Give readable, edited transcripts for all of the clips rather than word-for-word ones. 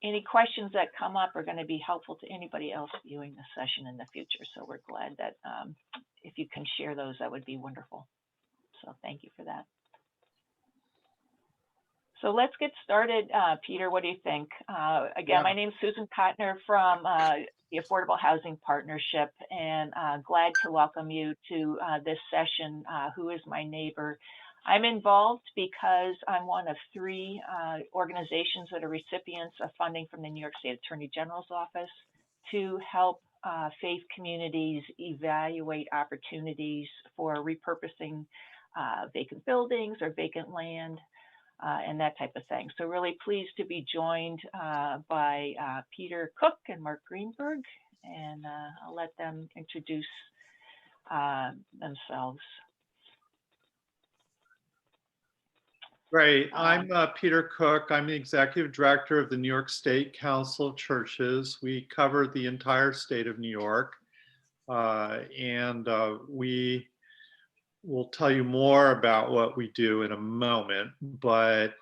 any questions that come up are going to be helpful to anybody else viewing the session in the future. So we're glad that if you can share those, that would be wonderful. So thank you for that. So let's get started. Peter, what do you think? Again, my name is Susan Kotner from the Affordable Housing Partnership, and glad to welcome you to this session, Who is My Neighbor? I'm involved because I'm one of 3 organizations that are recipients of funding from the New York State Attorney General's office to help faith communities evaluate opportunities for repurposing vacant buildings or vacant land and that type of thing. So really pleased to be joined by Peter Cook and Mark Greenberg, and I'll let them introduce themselves. Great. I'm Peter Cook. I'm the Executive Director of the New York State Council of Churches. We cover the entire state of New York, and we will tell you more about what we do in a moment, but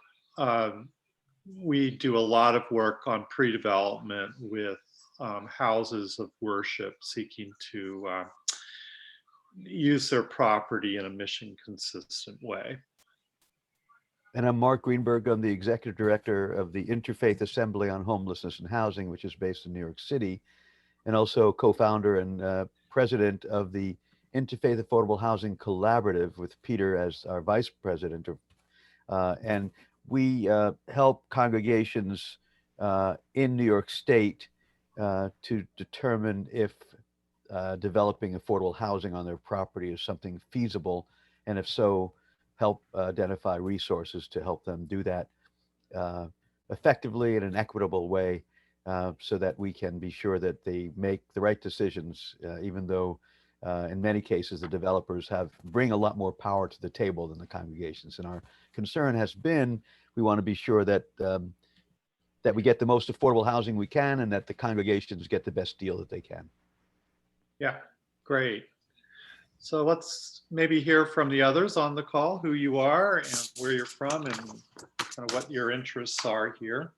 we do a lot of work on pre-development with houses of worship seeking to use their property in a mission-consistent way. And I'm Mark Greenberg. I'm the Executive Director of the Interfaith Assembly on Homelessness and Housing, which is based in New York City, and also co-founder and president of the Interfaith Affordable Housing Collaborative with Peter as our vice president. And we help congregations in New York State to determine if developing affordable housing on their property is something feasible, and if so, help identify resources to help them do that effectively in an equitable way, so that we can be sure that they make the right decisions, even though in many cases the developers bring a lot more power to the table than the congregations. And our concern has been, we want to be sure that that we get the most affordable housing we can, and that the congregations get the best deal that they can. Yeah, great. So let's maybe hear from the others on the call, who you are and where you're from and kind of what your interests are here.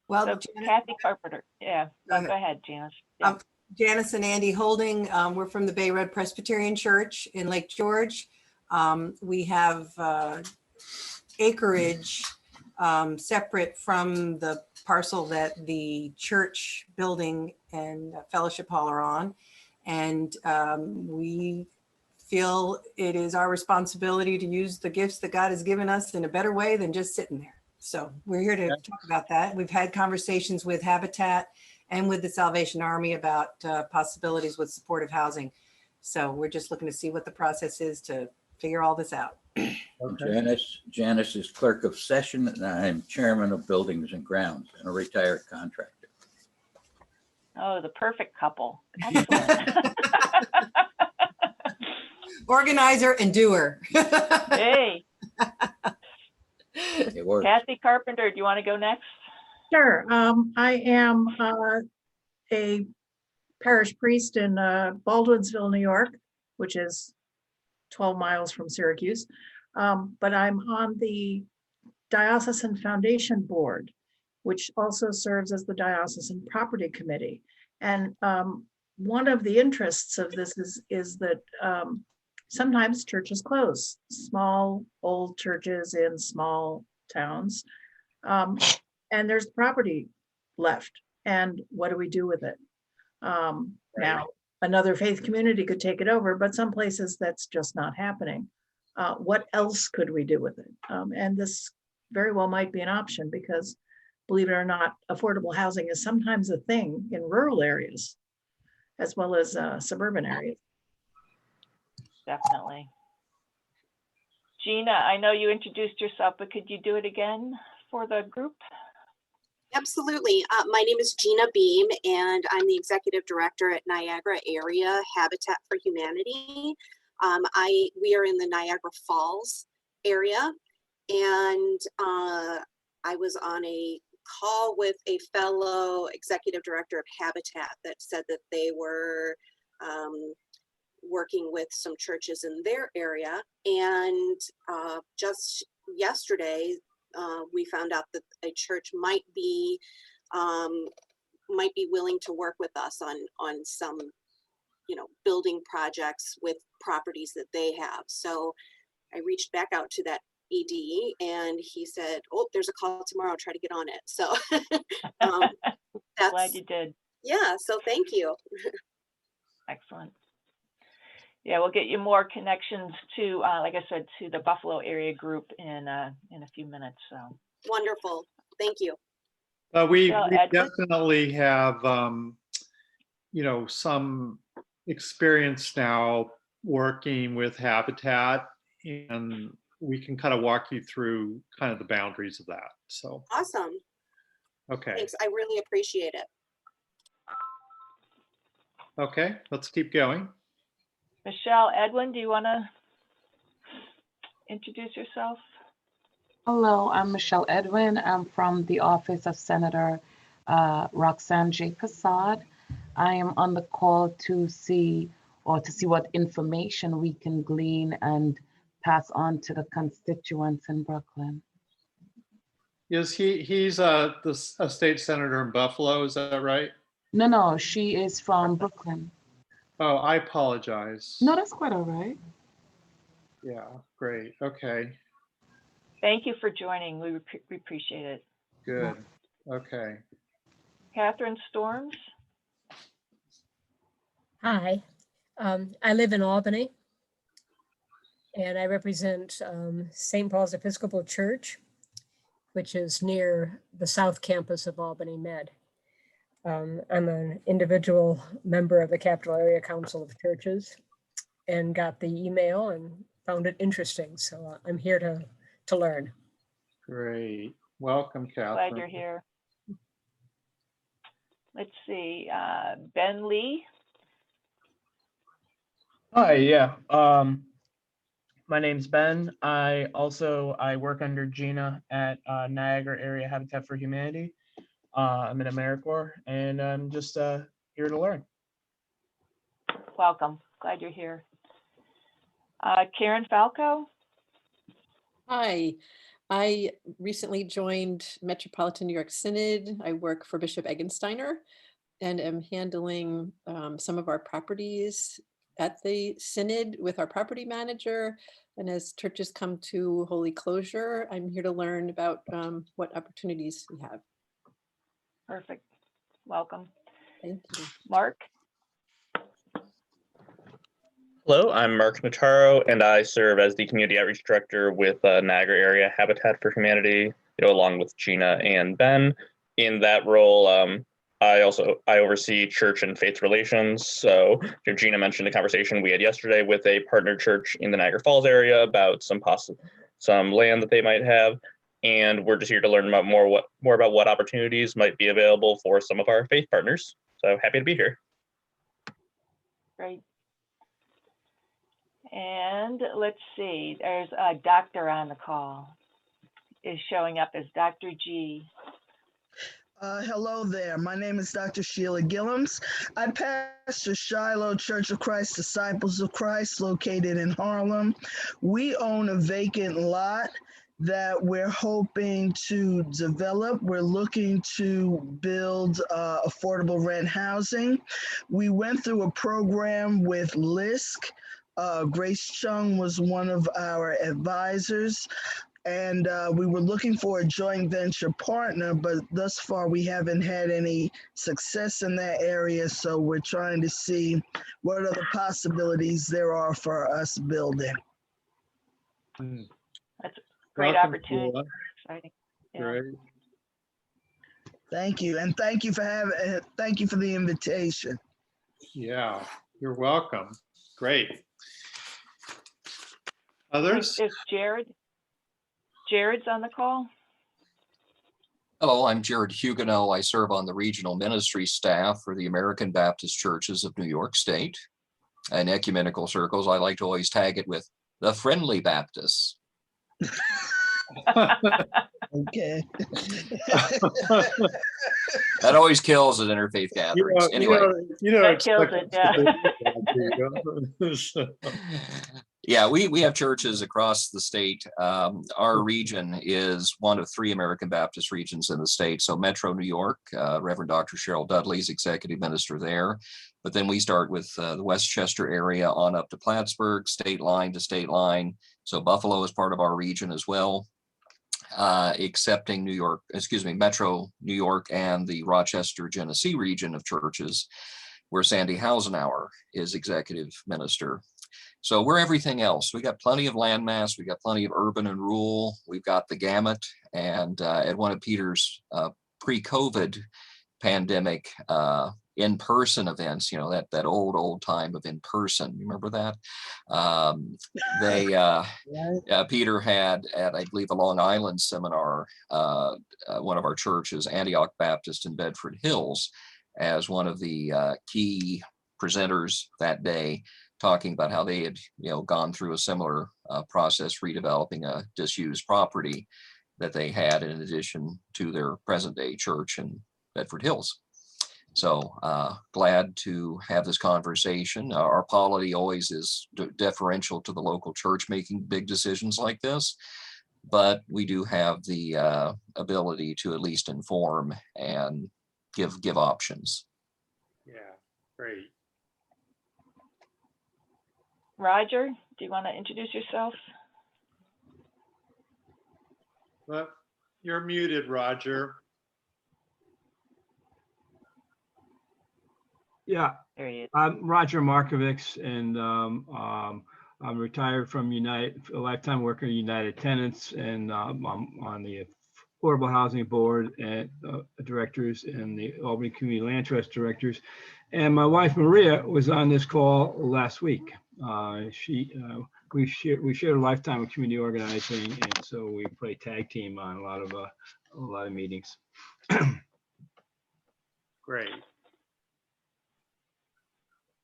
Well, so Kathy Carpenter. Yeah, go ahead, Janice. Yeah. Janice and Andy Holding. We're from the Bay Red Presbyterian Church in Lake George. We have acreage separate from the parcel that the church building and fellowship hall are on. And we feel it is our responsibility to use the gifts that God has given us in a better way than just sitting there. So we're here to talk about that. We've had conversations with Habitat and with the Salvation Army about possibilities with supportive housing. So we're just looking to see what the process is to figure all this out. Okay. Janice is clerk of session, and I'm chairman of buildings and grounds and a retired contractor. Oh, the perfect couple. Excellent. Organizer and doer. Hey. It works. Kathy Carpenter, do you want to go next? Sure. I am a parish priest in Baldwinsville, New York, which is 12 miles from Syracuse. But I'm on the Diocesan Foundation Board, which also serves as the Diocesan Property Committee. And one of the interests of this is that sometimes churches close, small old churches in small towns, and there's property left. And what do we do with it? Now, another faith community could take it over, but some places that's just not happening. What else could we do with it? And this very well might be an option, because believe it or not, affordable housing is sometimes a thing in rural areas as well as suburban areas. Definitely. Gina, I know you introduced yourself, but could you do it again for the group? Absolutely. My name is Gina Beam, and I'm the executive director at Niagara Area Habitat for Humanity. We are in the Niagara Falls area, and I was on a call with a fellow executive director of Habitat that said that they were working with some churches in their area, and just yesterday, we found out that a church might be willing to work with us on some, building projects with properties that they have. So I reached back out to that ED and he said, "Oh, there's a call tomorrow. Try to get on it." So Glad you did. yeah. So thank you. Excellent. Yeah, we'll get you more connections to, like I said, to the Buffalo area group in a few minutes. So Wonderful. Thank you. We Michelle, Edward? definitely have, some experience now working with Habitat, and we can kind of walk you through kind of the boundaries of that. So, Awesome. okay. Thanks. I really appreciate it. Okay, let's keep going. Michelle, Edwin, do you want to introduce yourself? Hello, I'm Michelle Edwin. I'm from the office of Senator Roxanne J. Cassad. I am on the call to see what information we can glean and pass on to the constituents in Brooklyn. He's a state senator in Buffalo, is that right? No, she is from Brooklyn. Oh, I apologize. No, that's quite all right. Yeah, great. Okay, Thank you for joining. We appreciate it. good. Okay. Catherine Storms? Hi, I live in Albany and I represent St. Paul's Episcopal Church, which is near the South Campus of Albany Med. I'm an individual member of the Capital Area Council of Churches and got the email and found it interesting. So I'm here to learn. Great. Welcome, Catherine. Glad you're here. Let's see, Ben Lee? Hi, yeah. My name's Ben. I work under Gina at Niagara Area Habitat for Humanity. I'm in AmeriCorps, and I'm just here to learn. Welcome. Glad you're here. Karen Falco? Hi, I recently joined Metropolitan New York Synod. I work for Bishop Eggensteiner and am handling some of our properties at the Synod with our property manager. And as churches come to holy closure, I'm here to learn about what opportunities we have. Perfect. Welcome. Thank you. Mark? Hello, I'm Mark Notaro, and I serve as the Community Outreach Director with Niagara Area Habitat for Humanity, along with Gina and Ben. In that role, I oversee church and faith relations. So Gina mentioned a conversation we had yesterday with a partner church in the Niagara Falls area about some land that they might have. And we're just here to learn about more about what opportunities might be available for some of our faith partners. So happy to be here. Great. And let's see, there's a doctor on the call. Is showing up as Dr. G. Hello there. My name is Dr. Sheila Gillums. I pastor Shiloh Church of Christ, Disciples of Christ, located in Harlem. We own a vacant lot that we're hoping to develop. We're looking to build affordable rent housing. We went through a program with LISC. Grace Chung was one of our advisors. And we were looking for a joint venture partner, but thus far we haven't had any success in that area. So we're trying to see what are the possibilities there are for us building. That's a great Welcome, opportunity. Sheila. Exciting. Yeah. Great. Thank you, and thank you for the invitation. Yeah, you're welcome. Great. Others? Is Jared's on the call? Hello, I'm Jared Huguenot. I serve on the regional ministry staff for the American Baptist Churches of New York State. In ecumenical circles, I like to always tag it with the friendly Baptists. Okay. That always kills at interfaith gatherings. Anyway. That kills it, yeah. Yeah, we have churches across the state. Our region is one of 3 American Baptist regions in the state. So Metro New York, Reverend Dr. Cheryl Dudley is executive minister there. But then we start with the Westchester area on up to Plattsburgh, state line to state line. So Buffalo is part of our region as well, excepting Metro New York and the Rochester, Genesee region of churches, where Sandy Hausenauer is executive minister. So we're everything else. We got plenty of landmass. We got plenty of urban and rural. We've got the gamut. And at one of Peter's pre-COVID pandemic in-person events, you know, that old time of in-person. You remember that? Peter had at, I believe, a Long Island seminar, one of our churches, Antioch Baptist in Bedford Hills, as one of the key presenters that day, talking about how they had, you know, gone through a similar process, redeveloping a disused property that they had in addition to their present day church in Bedford Hills. So glad to have this conversation. Our polity always is deferential to the local church making big decisions like this, but we do have the ability to at least inform and give options. Yeah, great. Roger, do you want to introduce yourself? Well, you're muted, Roger. Yeah, There he is. I'm Roger Markovics, and I'm retired from a lifetime worker at United Tenants, and I'm on the Affordable Housing Board and directors and the Albany Community Land Trust directors. And my wife Maria was on this call last week. We shared a lifetime of community organizing, and so we play tag team on a lot of meetings. Great.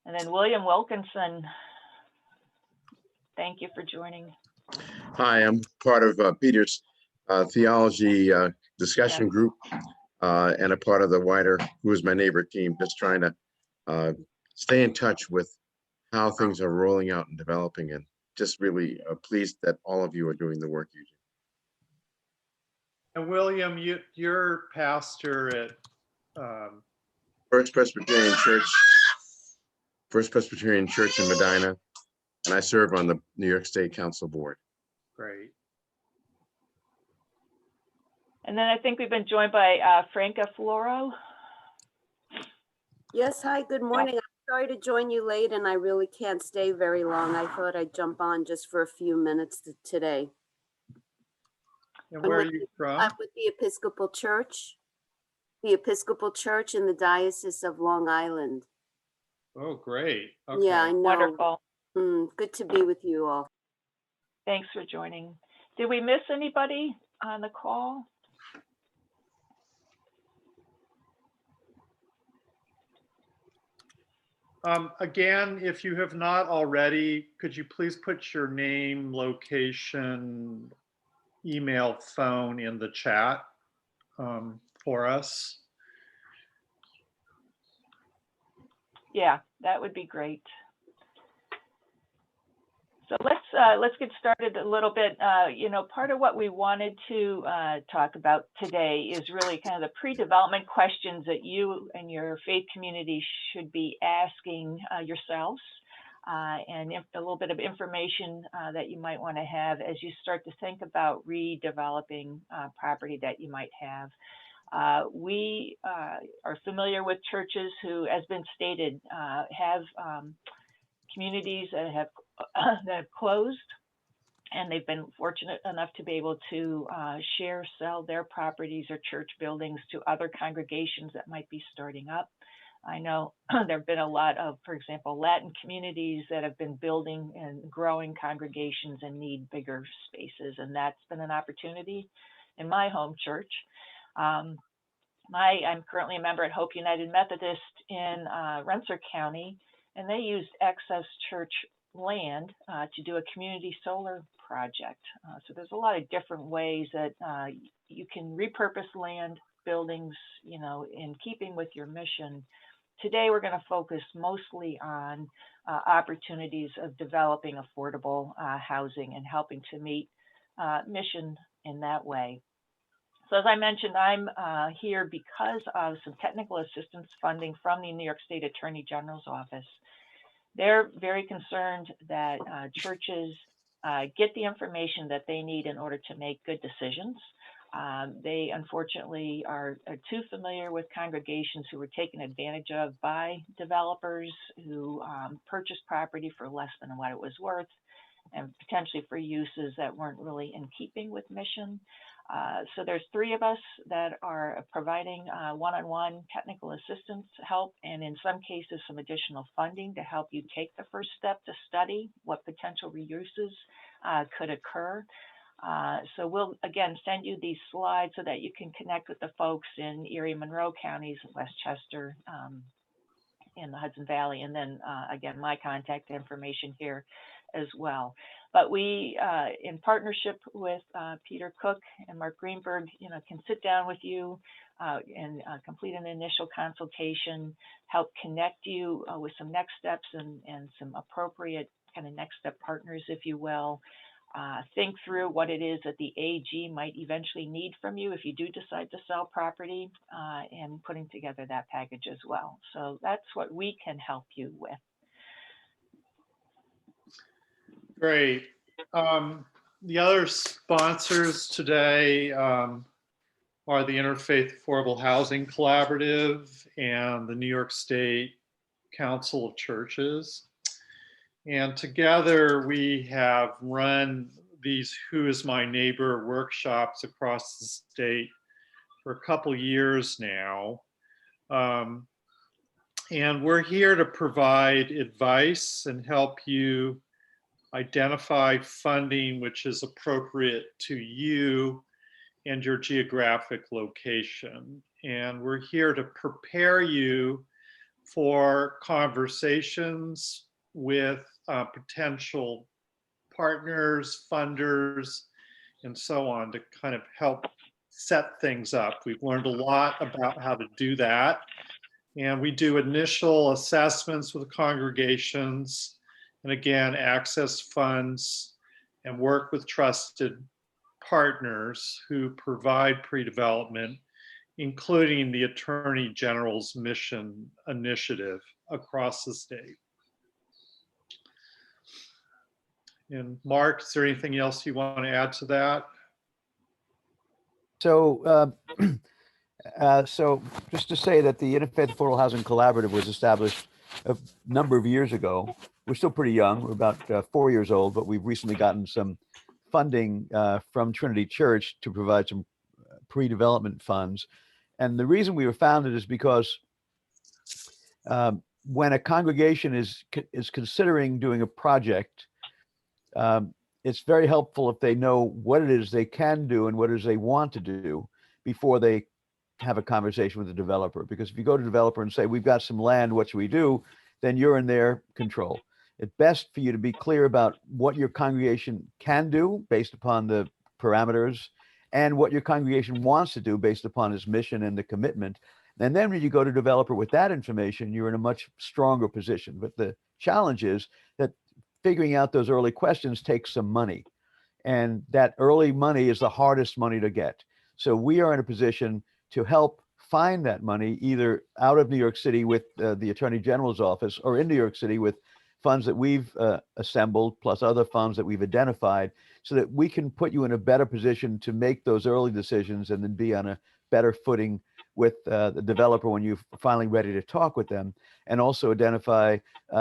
And then William Wilkinson. Thank you for joining. Hi, I'm part of Peter's theology discussion group and a part of the wider Who is My Neighbor team, just trying to stay in touch with how things are rolling out and developing, and just really pleased that all of you are doing the work you do. And William, you're pastor at First Presbyterian Church in Medina, and I serve on the New York State Council Board. Great. And then I think we've been joined by Franca Floro. Yes, hi, good morning. I'm sorry to join you late, and I really can't stay very long. I thought I'd jump on just for a few minutes today. And where are you from? I'm with the Episcopal Church in the Diocese of Long Island. Oh, great. Okay. Yeah, I know. Wonderful. Good to be with you all. Thanks for joining. Did we miss anybody on the call? Again, if you have not already, could you please put your name, location, email, phone in the chat for us? Yeah, that would be great. So let's get started a little bit. Part of what we wanted to talk about today is really kind of the pre-development questions that you and your faith community should be asking yourselves, and a little bit of information that you might want to have as you start to think about redeveloping property that you might have. We are familiar with churches who, as been stated, have communities that have closed, and they've been fortunate enough to be able to sell their properties or church buildings to other congregations that might be starting up. I know there have been a lot of, for example, Latin communities that have been building and growing congregations and need bigger spaces, and that's been an opportunity in my home church. I'm currently a member at Hope United Methodist in Rensselaer County, and they used excess church land to do a community solar project. So there's a lot of different ways that you can repurpose land, buildings, in keeping with your mission today we're going to focus mostly on opportunities of developing affordable housing and helping to meet mission in that way. So as I mentioned, I'm here because of some technical assistance funding from the New York State Attorney General's office. They're very concerned that churches get the information that they need in order to make good decisions. They unfortunately are too familiar with congregations who were taken advantage of by developers who purchased property for less than what it was worth and potentially for uses that weren't really in keeping with mission. So there's 3 of us that are providing one-on-one technical assistance help, and in some cases some additional funding to help you take the first step to study what potential reuses could occur. So we'll again send you these slides so that you can connect with the folks in Erie, Monroe counties, Westchester, in the Hudson Valley, and then again my contact information here as well. But we, in partnership with Peter Cook and Mark Greenberg, can sit down with you and complete an initial consultation, help connect you with some next steps and some appropriate kind of next step partners, if you will. Think through what it is that the AG might eventually need from you if you do decide to sell property, and putting together that package as well. So that's what we can help you with. Great. The other sponsors today are the Interfaith Affordable Housing Collaborative and the New York State Council of Churches. And together we have run these Who is My Neighbor workshops across the state for a couple years now. And we're here to provide advice and help you identify funding which is appropriate to you and your geographic location. And we're here to prepare you for conversations with potential partners, funders, and so on to kind of help set things up. We've learned a lot about how to do that. And we do initial assessments with congregations, and again, access funds and work with trusted partners who provide pre-development, including the Attorney General's mission initiative across the state. And Mark, is there anything else you want to add to that? So, so just to say that the Interfaith Affordable Housing Collaborative was established a number of years ago. We're still pretty young. We're about 4 years old, but we've recently gotten some funding from Trinity Church to provide some pre-development funds. And the reason we were founded is because when a congregation is considering doing a project, it's very helpful if they know what it is they can do and what it is they want to do before they have a conversation with the developer. Because if you go to the developer and say, we've got some land, what should we do? Then you're in their control. It's best for you to be clear about what your congregation can do based upon the parameters and what your congregation wants to do based upon its mission and the commitment. And then when you go to developer with that information, you're in a much stronger position. But the challenge is that figuring out those early questions takes some money. And that early money is the hardest money to get. So we are in a position to help find that money either out of New York City with the Attorney General's office or in New York City with funds that we've assembled plus other funds that we've identified so that we can put you in a better position to make those early decisions and then be on a better footing with the developer when you're finally ready to talk with them, and also identify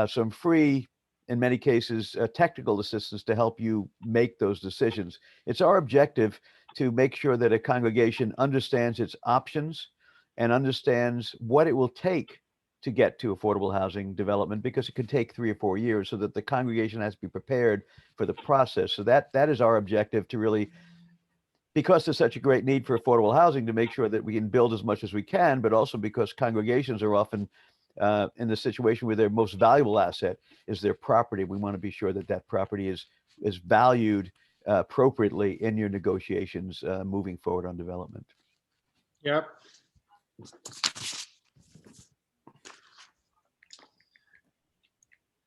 some free, in many cases, technical assistance to help you make those decisions. It's our objective to make sure that a congregation understands its options and understands what it will take to get to affordable housing development, because it could take 3 or 4 years, so that the congregation has to be prepared for the process. So that is our objective, to really, because there's such a great need for affordable housing, to make sure that we can build as much as we can, but also because congregations are often in the situation where their most valuable asset is their property. We want to be sure that that property is valued appropriately in your negotiations moving forward on development. Yep.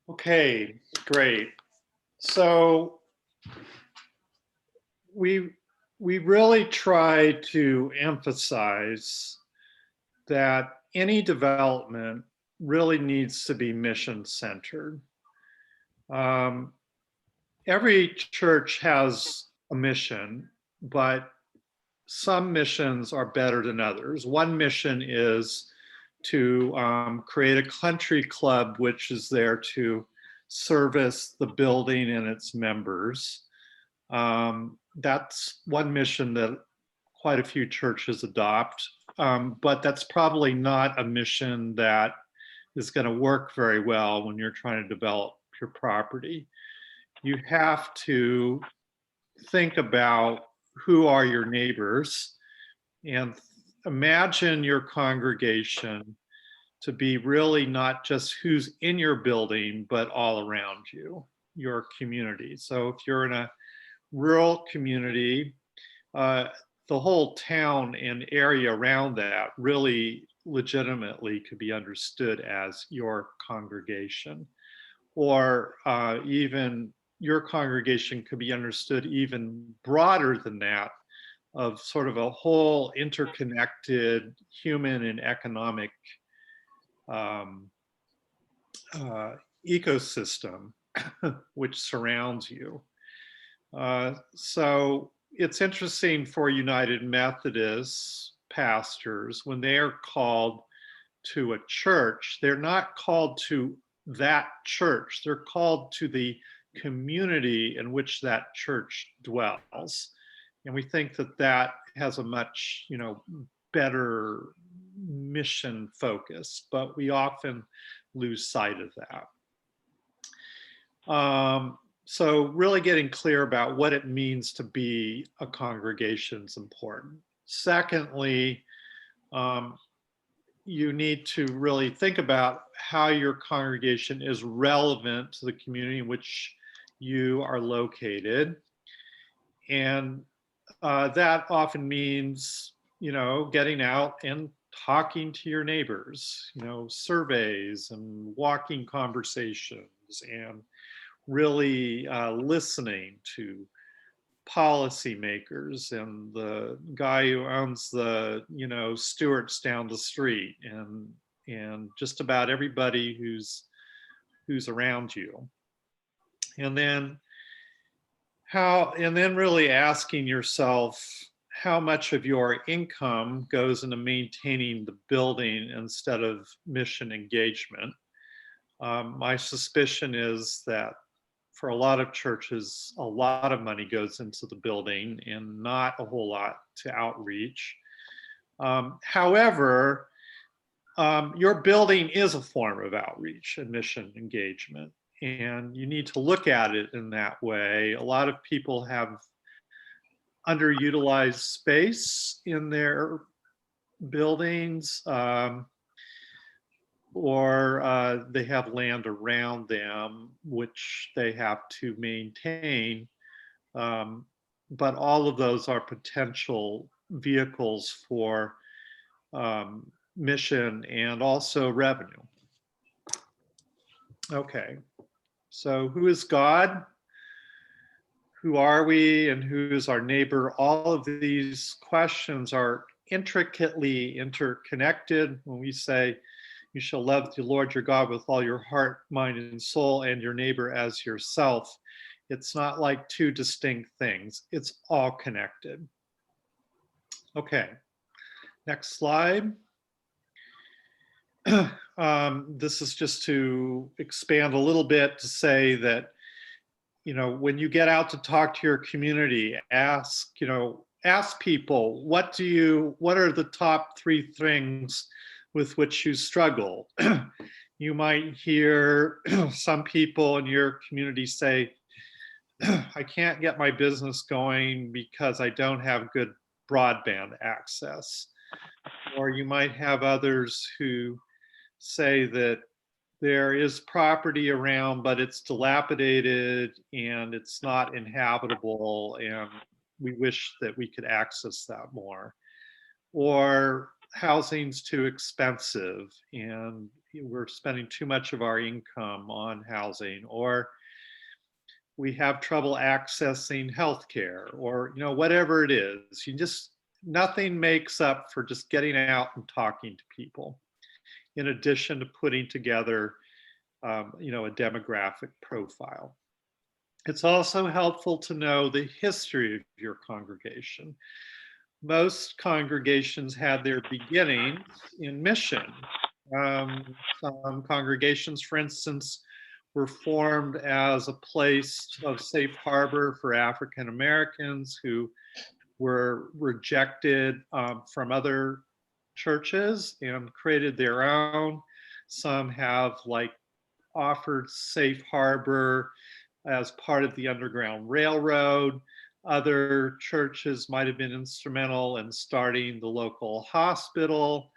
Okay, great. So we really try to emphasize that any development really needs to be mission centered. Every church has a mission, but some missions are better than others. One mission is to create a country club, which is there to service the building and its members. That's one mission that quite a few churches adopt, but that's probably not a mission that is going to work very well when you're trying to develop your property. You have to think about who are your neighbors and imagine your congregation to be really not just who's in your building, but all around you, your community. So if you're in a rural community, the whole town and area around that really legitimately could be understood as your congregation. Or even your congregation could be understood even broader than that, of sort of a whole interconnected human and economic ecosystem which surrounds you. So it's interesting for United Methodist pastors, when they are called to a church, they're not called to that church, they're called to the community in which that church dwells. And we think that that has a much, better mission focus, but we often lose sight of that. So really getting clear about what it means to be a congregation is important. Secondly, you need to really think about how your congregation is relevant to the community in which you are located. And that often means, getting out and talking to your neighbors, surveys and walking conversations, and really listening to policymakers and the guy who owns the, Stewart's down the street, and just about everybody who's around you. And then really asking yourself how much of your income goes into maintaining the building instead of mission engagement. My suspicion is that for a lot of churches, a lot of money goes into the building and not a whole lot to outreach. However, your building is a form of outreach and mission engagement, and you need to look at it in that way. A lot of people have underutilized space in their buildings, or they have land around them which they have to maintain. But all of those are potential vehicles for mission and also revenue. Okay, so who is God? Who are we and who is our neighbor? All of these questions are intricately interconnected. When we say, you shall love the Lord your God with all your heart, mind, and soul, and your neighbor as yourself, it's not like two distinct things. It's all connected. Okay, next slide. This is just to expand a little bit to say that, when you get out to talk to your community, ask people, what are the top 3 things with which you struggle? You might hear some people in your community say, I can't get my business going because I don't have good broadband access. Or you might have others who say that there is property around, but it's dilapidated and it's not inhabitable, and we wish that we could access that more. Or housing's too expensive and we're spending too much of our income on housing, or we have trouble accessing healthcare, or whatever it is. Nothing makes up for just getting out and talking to people, in addition to putting together a demographic profile. It's also helpful to know the history of your congregation. Most congregations had their beginnings in mission. Some congregations, for instance, were formed as a place of safe harbor for African Americans who were rejected from other churches and created their own. Some have offered safe harbor as part of the Underground Railroad. Other churches might have been instrumental in starting the local hospital.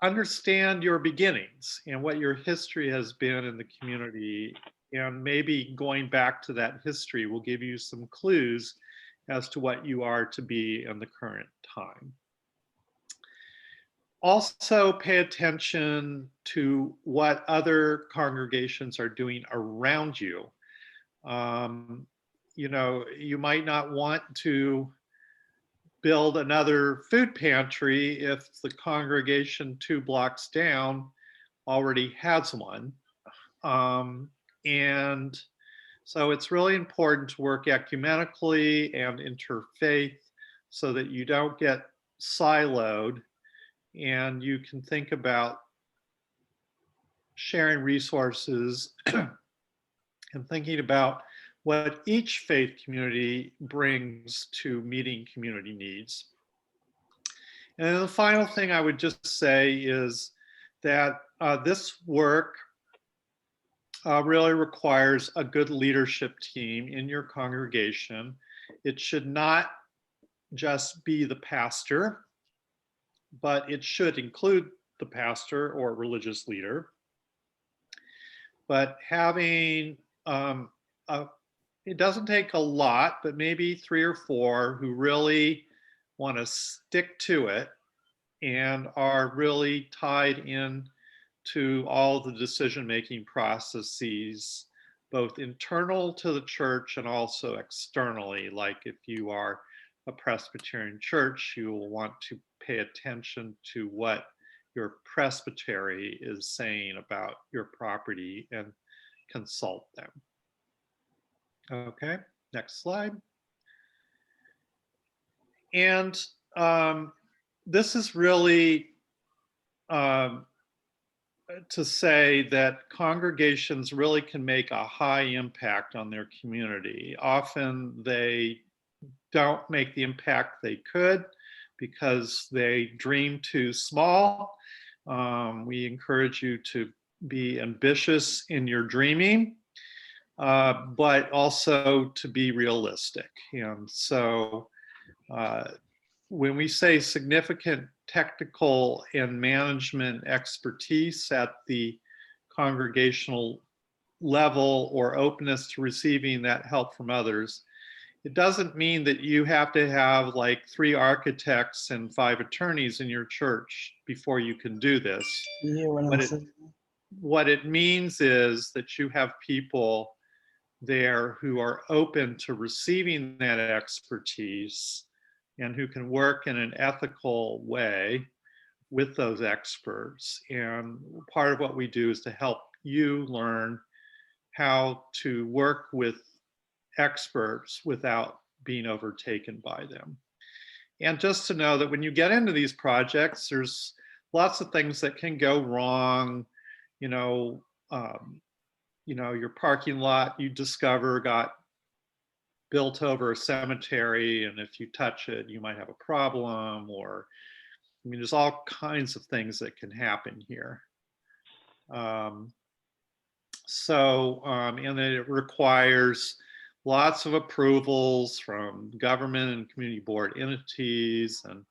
Understand your beginnings and what your history has been in the community, and maybe going back to that history will give you some clues as to what you are to be in the current time. Also, pay attention to what other congregations are doing around you. You might not want to build another food pantry if the congregation 2 blocks down already has one. And so it's really important to work ecumenically and interfaith so that you don't get siloed, and you can think about sharing resources and thinking about what each faith community brings to meeting community needs. And then the final thing I would just say is that this work really requires a good leadership team in your congregation. It should not just be the pastor, but it should include the pastor or religious leader. But having it doesn't take a lot, but maybe 3 or 4 who really want to stick to it and are really tied in to all the decision-making processes, both internal to the church and also externally. Like if you are a Presbyterian church, you will want to pay attention to what your presbytery is saying about your property and consult them. Okay, next slide. And this is really to say that congregations really can make a high impact on their community. Often they don't make the impact they could because they dream too small. We encourage you to be ambitious in your dreaming, but also to be realistic. And so when we say significant technical and management expertise at the congregational level or openness to receiving that help from others, it doesn't mean that you have to have 3 architects and 5 attorneys in your church before you can do this. What it means is that you have people there who are open to receiving that expertise and who can work in an ethical way with those experts. And part of what we do is to help you learn how to work with experts without being overtaken by them. And just to know that when you get into these projects, there's lots of things that can go wrong. Your parking lot you discover got built over a cemetery, and if you touch it, you might have a problem, or there's all kinds of things that can happen here. And then it requires lots of approvals from government and community board entities, and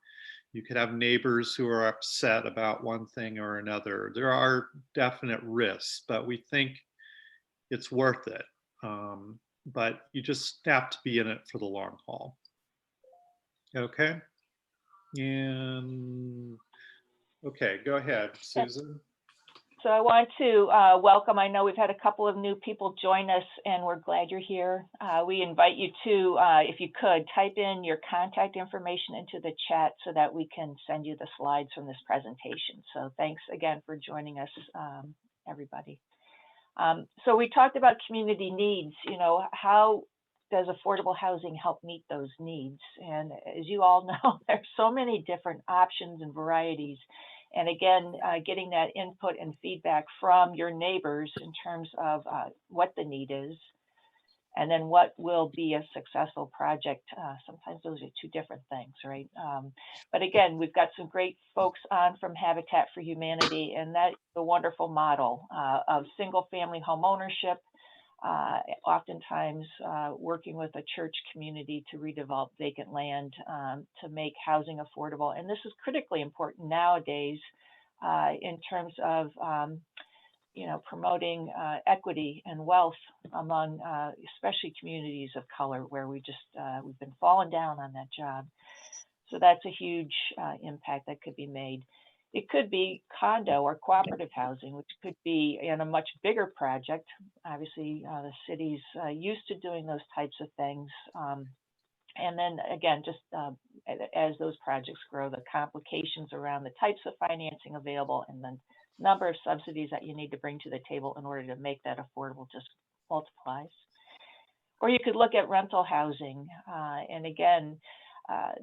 you could have neighbors who are upset about one thing or another. There are definite risks, but we think it's worth it. But you just have to be in it for the long haul. Okay, And okay, go ahead, Susan. So I want to welcome, I know we've had a couple of new people join us and we're glad you're here. We invite you to, if you could, type in your contact information into the chat so that we can send you the slides from this presentation. So thanks again for joining us, everybody. So we talked about community needs, you know, how does affordable housing help meet those needs? And as you all know, there's so many different options and varieties. And again, getting that input and feedback from your neighbors in terms of what the need is, and then what will be a successful project. Sometimes those are two different things, right? But again, we've got some great folks on from Habitat for Humanity, and that's the wonderful model of single family home ownership, oftentimes working with a church community to redevelop vacant land to make housing affordable. And this is critically important nowadays in terms of you know, promoting equity and wealth among especially communities of color where we've been falling down on that job. So that's a huge impact that could be made. It could be condo or cooperative housing, which could be in a much bigger project. Obviously, the city's used to doing those types of things. And then again, just as those projects grow, the complications around the types of financing available and the number of subsidies that you need to bring to the table in order to make that affordable just multiplies. Or you could look at rental housing. And again,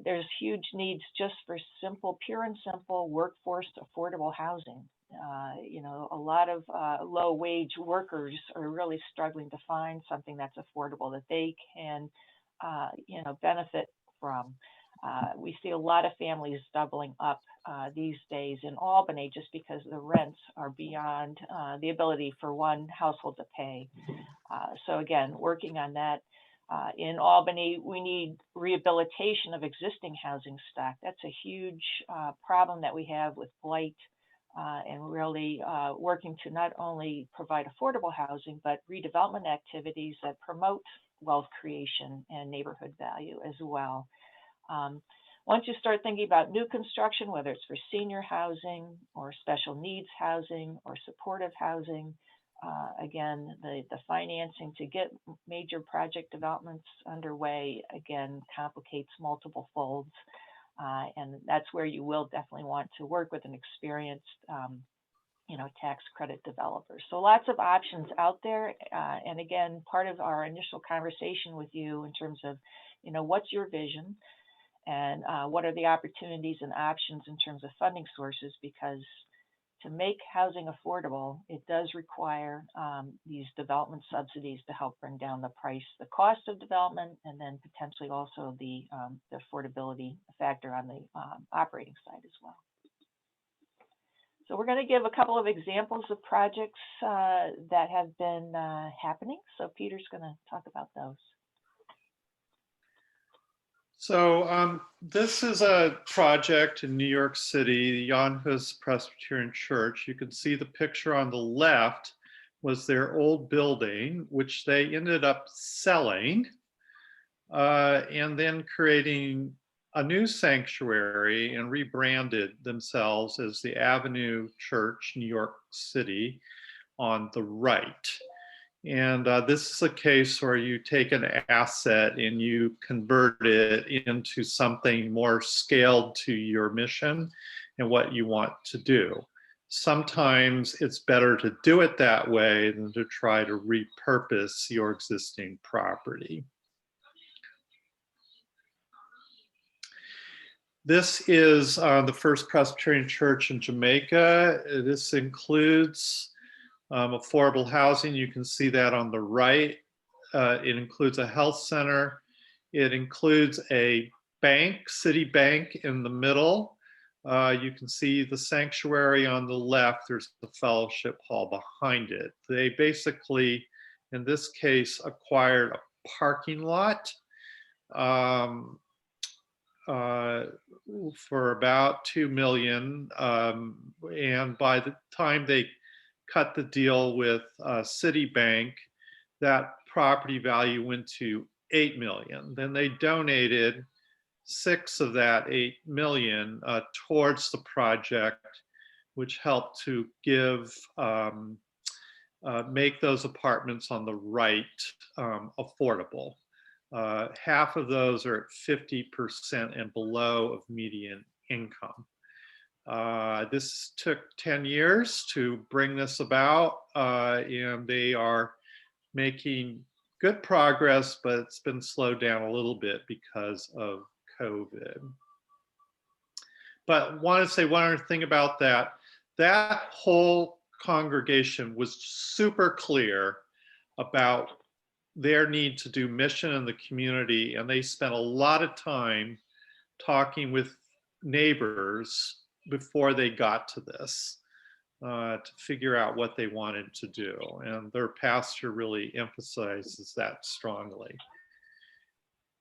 there's huge needs just for simple, pure and simple workforce affordable housing. You know, a lot of low wage workers are really struggling to find something that's affordable that they can, you know, benefit from. We see a lot of families doubling up these days in Albany just because the rents are beyond the ability for one household to pay. So again, working on that. In Albany, we need rehabilitation of existing housing stock. That's a huge problem that we have with blight and really working to not only provide affordable housing, but redevelopment activities that promote wealth creation and neighborhood value as well. Once you start thinking about new construction, whether it's for senior housing or special needs housing or supportive housing, again, the financing to get major project developments underway, again, complicates multiple folds. And that's where you will definitely want to work with an experienced, you know, tax credit developer. So lots of options out there. And again, part of our initial conversation with you in terms of, you know, what's your vision and what are the opportunities and options in terms of funding sources, because to make housing affordable, it does require these development subsidies to help bring down the price, the cost of development, and then potentially also the affordability factor on the operating side as well. So we're going to give a couple of examples of projects that have been happening. So Peter's going to talk about those. So this is a project in New York City, the Yonkers Presbyterian Church. You can see the picture on the left was their old building, which they ended up selling and then creating a new sanctuary and rebranded themselves as the Avenue Church, New York City, on the right. And this is a case where you take an asset and you convert it into something more scaled to your mission and what you want to do. Sometimes it's better to do it that way than to try to repurpose your existing property. This is the First Presbyterian Church in Jamaica. This includes affordable housing. You can see that on the right. It includes a health center. It includes a bank, city bank in the middle. You can see the sanctuary on the left. There's the fellowship hall behind it. They basically, in this case, acquired a parking lot for about $2 million. And by the time they cut the deal with Citibank, that property value went to $8 million. Then they donated six of that 8 million towards the project, which helped to make those apartments on the right affordable. Half of those are at 50% and below of median income. This took 10 years to bring this about, and they are making good progress, but it's been slowed down a little bit because of COVID. But want to say one other thing about that. That whole congregation was super clear about their need to do mission in the community, and they spent a lot of time talking with neighbors before they got to this to figure out what they wanted to do, and their pastor really emphasizes that strongly.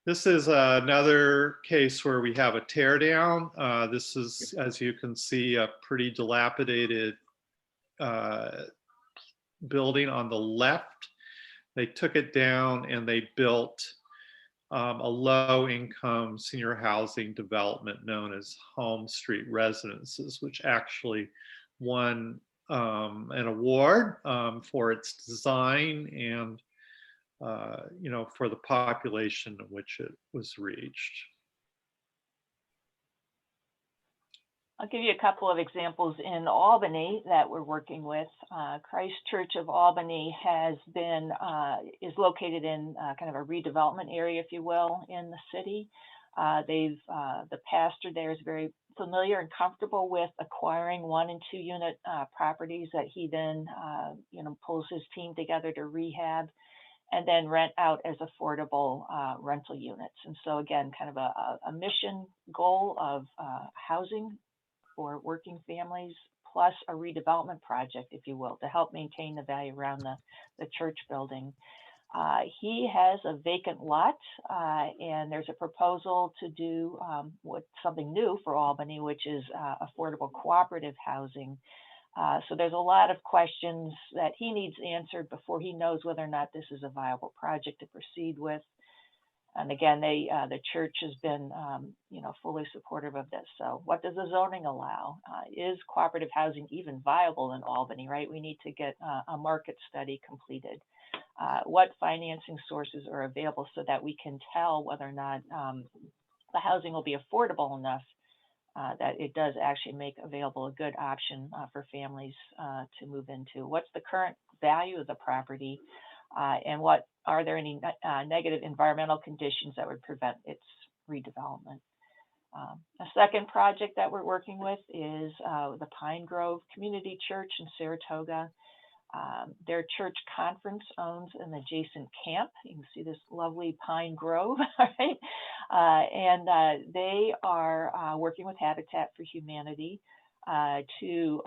This is another case where we have a tear down. This is, as you can see, a pretty dilapidated building on the left. They took it down and they built a low-income senior housing development known as Home Street Residences, which actually won an award for its design and for the population in which it was reached. I'll give you a couple of examples in Albany that we're working with. Christ Church of Albany is located in kind of a redevelopment area, if you will, in the city. The pastor there is very familiar and comfortable with acquiring 1 and 2 unit properties that he then pulls his team together to rehab and then rent out as affordable rental units. And so again, kind of a mission goal of housing for working families, plus a redevelopment project, if you will, to help maintain the value around the church building. He has a vacant lot, and there's a proposal to do something new for Albany, which is affordable cooperative housing. So there's a lot of questions that he needs answered before he knows whether or not this is a viable project to proceed with. And again, the church has been, fully supportive of this. So what does the zoning allow? Is cooperative housing even viable in Albany, right? We need to get a market study completed. What financing sources are available so that we can tell whether or not the housing will be affordable enough that it does actually make available a good option for families to move into. What's the current value of the property? And are there any negative environmental conditions that would prevent its redevelopment? A second project that we're working with is the Pine Grove Community Church in Saratoga. Their church conference owns an adjacent camp. You can see this lovely pine grove, right? And they are working with Habitat for Humanity to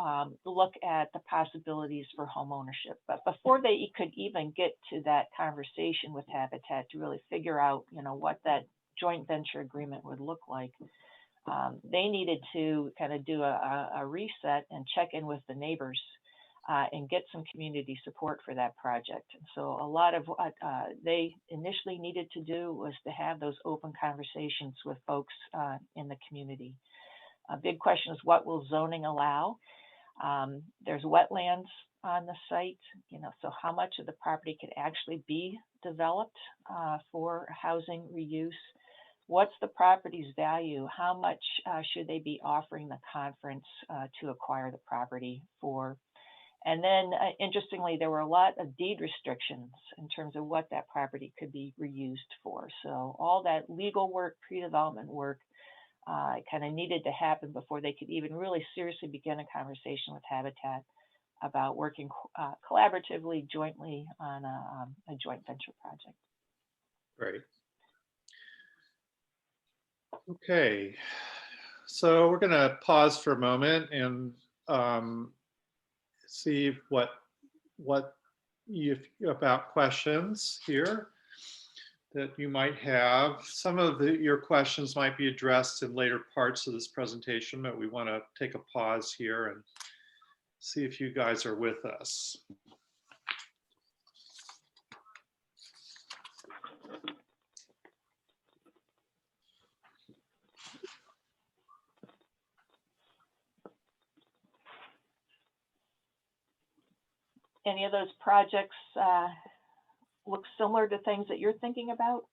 look at the possibilities for home ownership. But before they could even get to that conversation with Habitat to really figure out, what that joint venture agreement would look like, they needed to kind of do a reset and check in with the neighbors and get some community support for that project. And so a lot of what they initially needed to do was to have those open conversations with folks in the community. A big question is, what will zoning allow? There's wetlands on the site, so how much of the property could actually be developed for housing reuse? What's the property's value? How much should they be offering the conference to acquire the property for? And then, interestingly, there were a lot of deed restrictions in terms of what that property could be reused for. So all that legal work, pre-development work, kind of needed to happen before they could even really seriously begin a conversation with Habitat about working collaboratively, jointly on a joint venture project. Great. Okay, so we're going to pause for a moment and see what about questions here that you might have. Some of your questions might be addressed in later parts of this presentation, but we want to take a pause here and see if you guys are with us. any of those projects look similar to things that you're thinking about?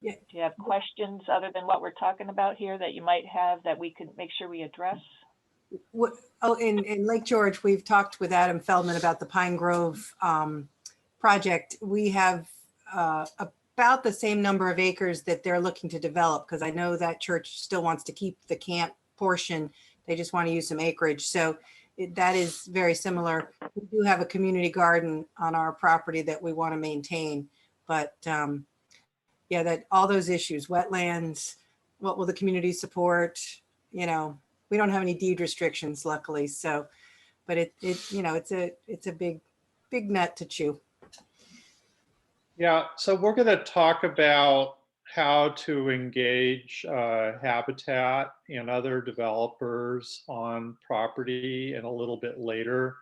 Yeah. Do you have questions other than what we're talking about here that you might have that we could make sure we address? In Lake George, we've talked with Adam Feldman about the Pine Grove project. We have about the same number of acres that they're looking to develop, because I know that church still wants to keep the camp portion. They just want to use some acreage. So that is very similar. We do have a community garden on our property that we want to maintain. But yeah, that all those issues, wetlands, what will the community support? You know, we don't have any deed restrictions, luckily. So, but it's a big nut to chew. Yeah, so we're going to talk about how to engage Habitat and other developers on property in a little bit later.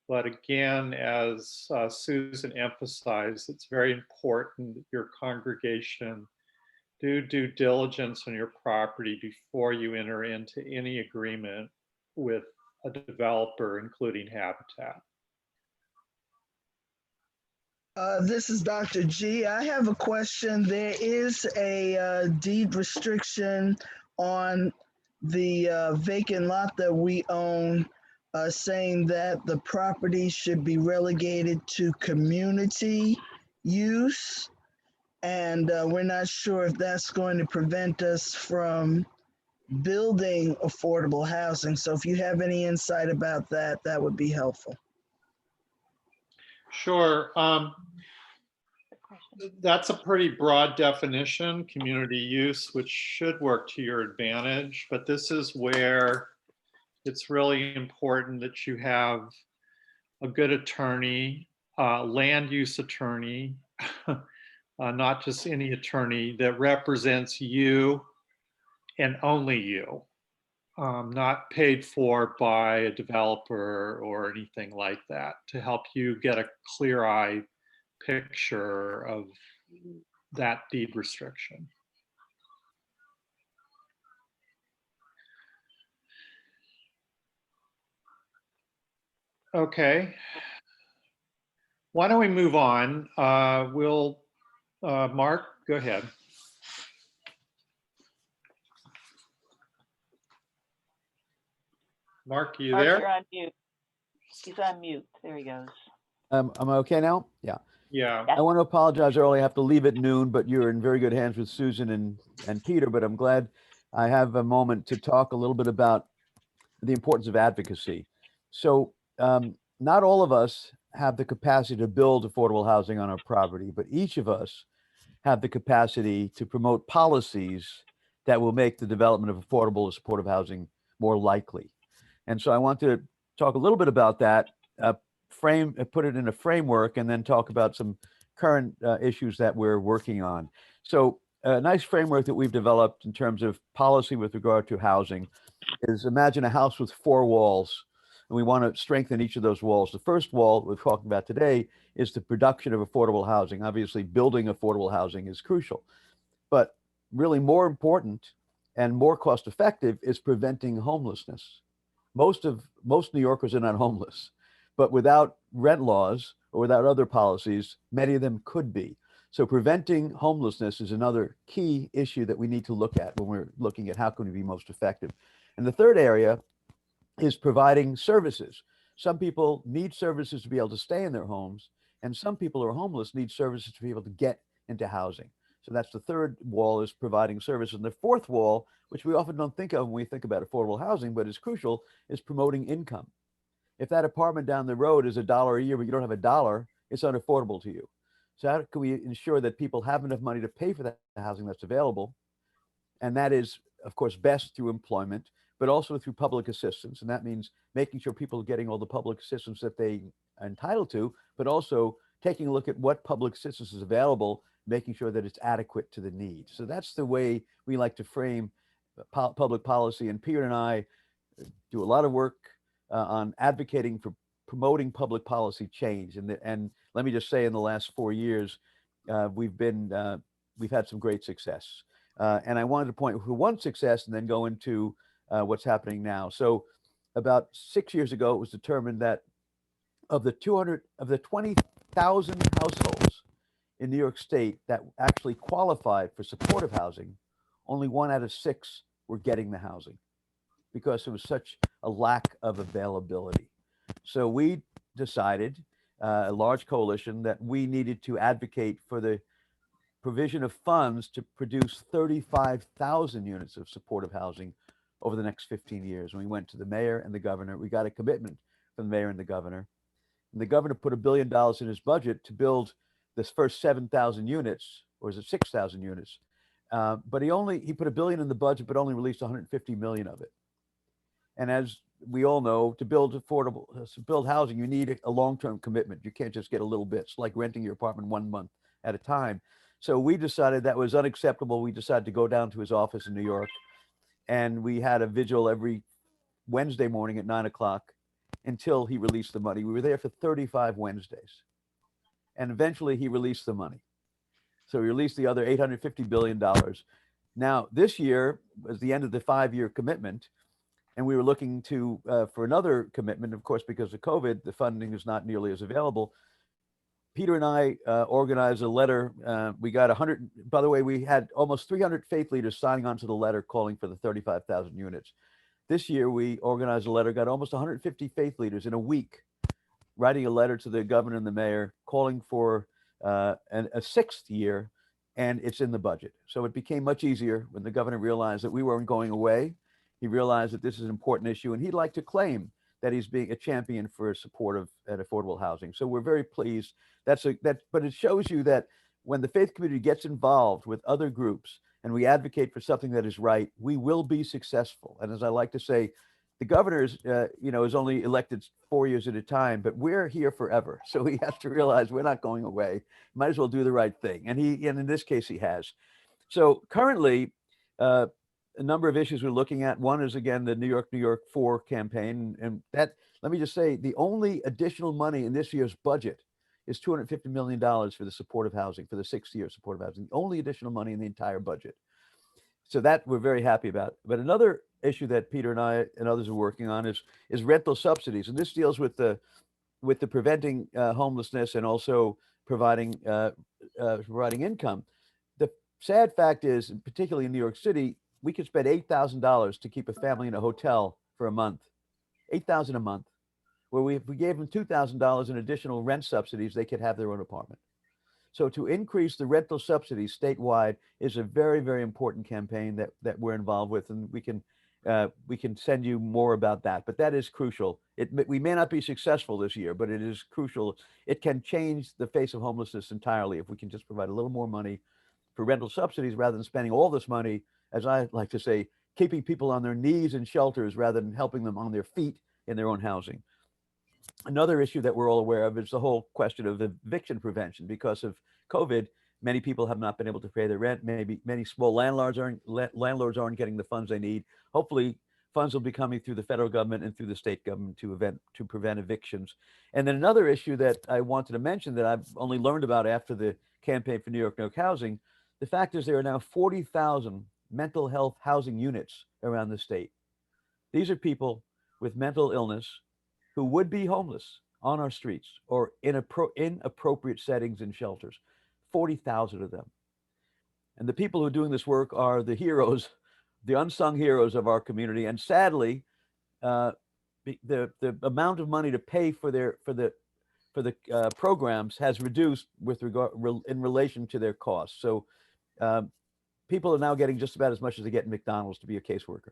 But again, as Susan emphasized, it's very important that your congregation do due diligence on your property before you enter into any agreement with a developer, including Habitat. This is Dr. G. I have a question. There is a deed restriction on the vacant lot that we own, saying that the property should be relegated to community use. And we're not sure if that's going to prevent us from building affordable housing. So if you have any insight about that, that would be helpful. Sure. That's a pretty broad definition, community use, which should work to your advantage. But this is where it's really important that you have a good attorney, land use attorney, not just any attorney that represents you and only you, not paid for by a developer or anything like that, to help you get a clear-eyed picture of that deed restriction. Okay. Why don't we move on? Mark, go ahead. Mark, are you Mark, there? you're on mute. He's on mute. There he goes. Am I okay now? Yeah. Yeah. I want to apologize early. I have to leave at noon, but you're in very good hands with Susan and Peter. But I'm glad I have a moment to talk a little bit about the importance of advocacy. So not all of us have the capacity to build affordable housing on our property, but each of us have the capacity to promote policies that will make the development of affordable and supportive housing more likely. And so I want to talk a little bit about that, put it in a framework, and then talk about some current issues that we're working on. So a nice framework that we've developed in terms of policy with regard to housing is, imagine a house with 4 walls, and we want to strengthen each of those walls. The first wall we're talking about today is the production of affordable housing. Obviously, building affordable housing is crucial, but really more important and more cost effective is preventing homelessness. Most New Yorkers are not homeless, but without rent laws or without other policies, many of them could be. So preventing homelessness is another key issue that we need to look at when we're looking at how can we be most effective. And the third area is providing services. Some people need services to be able to stay in their homes, and some people who are homeless need services to be able to get into housing. So that's the third wall, is providing services. And the fourth wall, which we often don't think of when we think about affordable housing, but is crucial, is promoting income. If that apartment down the road is $1 a year, but you don't have $1, it's unaffordable to you. So how can we ensure that people have enough money to pay for that housing that's available? And that is, of course, best through employment, but also through public assistance. And that means making sure people are getting all the public assistance that they are entitled to, but also taking a look at what public assistance is available, making sure that it's adequate to the need. So that's the way we like to frame public policy. And Peter and I do a lot of work on advocating for promoting public policy change. And let me just say, in the last 4 years, we've had some great success. And I wanted to point to one success and then go into what's happening now. So about 6 years ago, it was determined that of the 20,000 households in New York State that actually qualified for supportive housing, only 1 out of 6 were getting the housing because there was such a lack of availability. So we decided, a large coalition, that we needed to advocate for the provision of funds to produce 35,000 units of supportive housing over the next 15 years. And we went to the mayor and the governor. We got a commitment from the mayor and the governor. And the governor put $1 billion in his budget to build this first 7,000 units, or is it 6,000 units? But he put $1 billion in the budget, but only released 150 million of it. And as we all know, to build housing, you need a long-term commitment. You can't just get a little bit. It's like renting your apartment 1 month at a time. So we decided that was unacceptable. We decided to go down to his office in New York, and we had a vigil every Wednesday morning at 9 o'clock until he released the money. We were there for 35 Wednesdays, and eventually he released the money. So he released the other $850 billion. Now, this year was the end of the 5-year commitment, and we were looking to for another commitment. Of course, because of COVID, the funding is not nearly as available. Peter and I organized a letter. We got 100, by the way, we had almost 300 faith leaders signing on to the letter calling for the 35,000 units. This year, we organized a letter, got almost 150 faith leaders in a week, writing a letter to the governor and the mayor, calling for a 6th year, and it's in the budget. So it became much easier when the governor realized that we weren't going away. He realized that this is an important issue, and he'd like to claim that he's being a champion for supportive and affordable housing. So we're very pleased. But it shows you that when the faith community gets involved with other groups and we advocate for something that is right, we will be successful. And as I like to say, the governor is only elected 4 years at a time, but we're here forever. So he has to realize we're not going away. Might as well do the right thing. And in this case, he has. So currently, a number of issues we're looking at. One is, again, the New York 4 campaign. And that, let me just say, the only additional money in this year's budget is $250 million for the supportive housing, for the 6th year supportive housing. The only additional money in the entire budget. So that we're very happy about. But another issue that Peter and I and others are working on is rental subsidies. And this deals with the preventing homelessness and also providing income. The sad fact is, particularly in New York City, we could spend $8,000 to keep a family in a hotel for a month, $8,000 a month. Where if we gave them $2,000 in additional rent subsidies, they could have their own apartment. So to increase the rental subsidies statewide is a very, very important campaign that we're involved with, and we can send you more about that. But that is crucial. We may not be successful this year, but it is crucial. It can change the face of homelessness entirely if we can just provide a little more money for rental subsidies rather than spending all this money, as I like to say, keeping people on their knees in shelters rather than helping them on their feet in their own housing. Another issue that we're all aware of is the whole question of eviction prevention. Because of COVID, many people have not been able to pay their rent. Maybe many small landlords aren't getting the funds they need. Hopefully, funds will be coming through the federal government and through the state government to prevent evictions. And then another issue that I wanted to mention that I've only learned about after the campaign for New York Housing, the fact is there are now 40,000 mental health housing units around the state. These are people with mental illness who would be homeless on our streets or in inappropriate settings in shelters, 40,000 of them. And the people who are doing this work are the heroes, the unsung heroes of our community. And sadly, the amount of money to pay for the programs has reduced in relation to their costs. So people are now getting just about as much as they get in McDonald's to be a caseworker.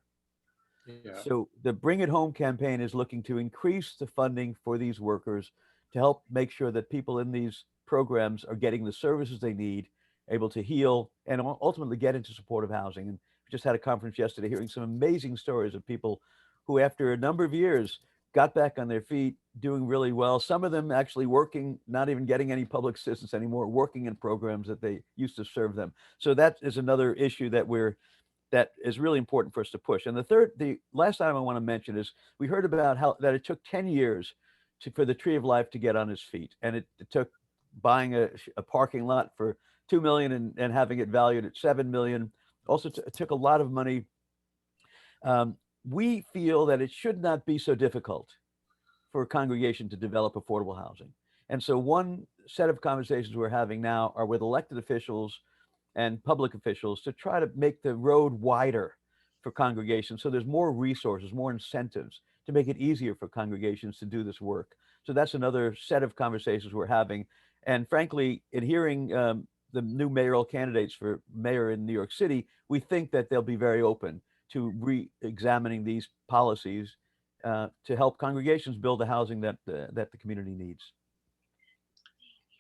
Yeah. So the Bring It Home campaign is looking to increase the funding for these workers to help make sure that people in these programs are getting the services they need, able to heal, and ultimately get into supportive housing. And we just had a conference yesterday hearing some amazing stories of people who, after a number of years, got back on their feet, doing really well. Some of them actually working, not even getting any public assistance anymore, working in programs that they used to serve them. So that is another issue that is really important for us to push. And the last item I want to mention is we heard about how that it took 10 years for the Tree of Life to get on its feet. And it took buying a parking lot for $2 million and having it valued at $7 million. Also, it took a lot of money we feel that it should not be so difficult for a congregation to develop affordable housing. And so one set of conversations we're having now are with elected officials and public officials to try to make the road wider for congregations. So there's more resources, more incentives to make it easier for congregations to do this work. So that's another set of conversations we're having. And frankly, in hearing the new mayoral candidates for mayor in New York City, we think that they'll be very open to re-examining these policies to help congregations build the housing that that the community needs.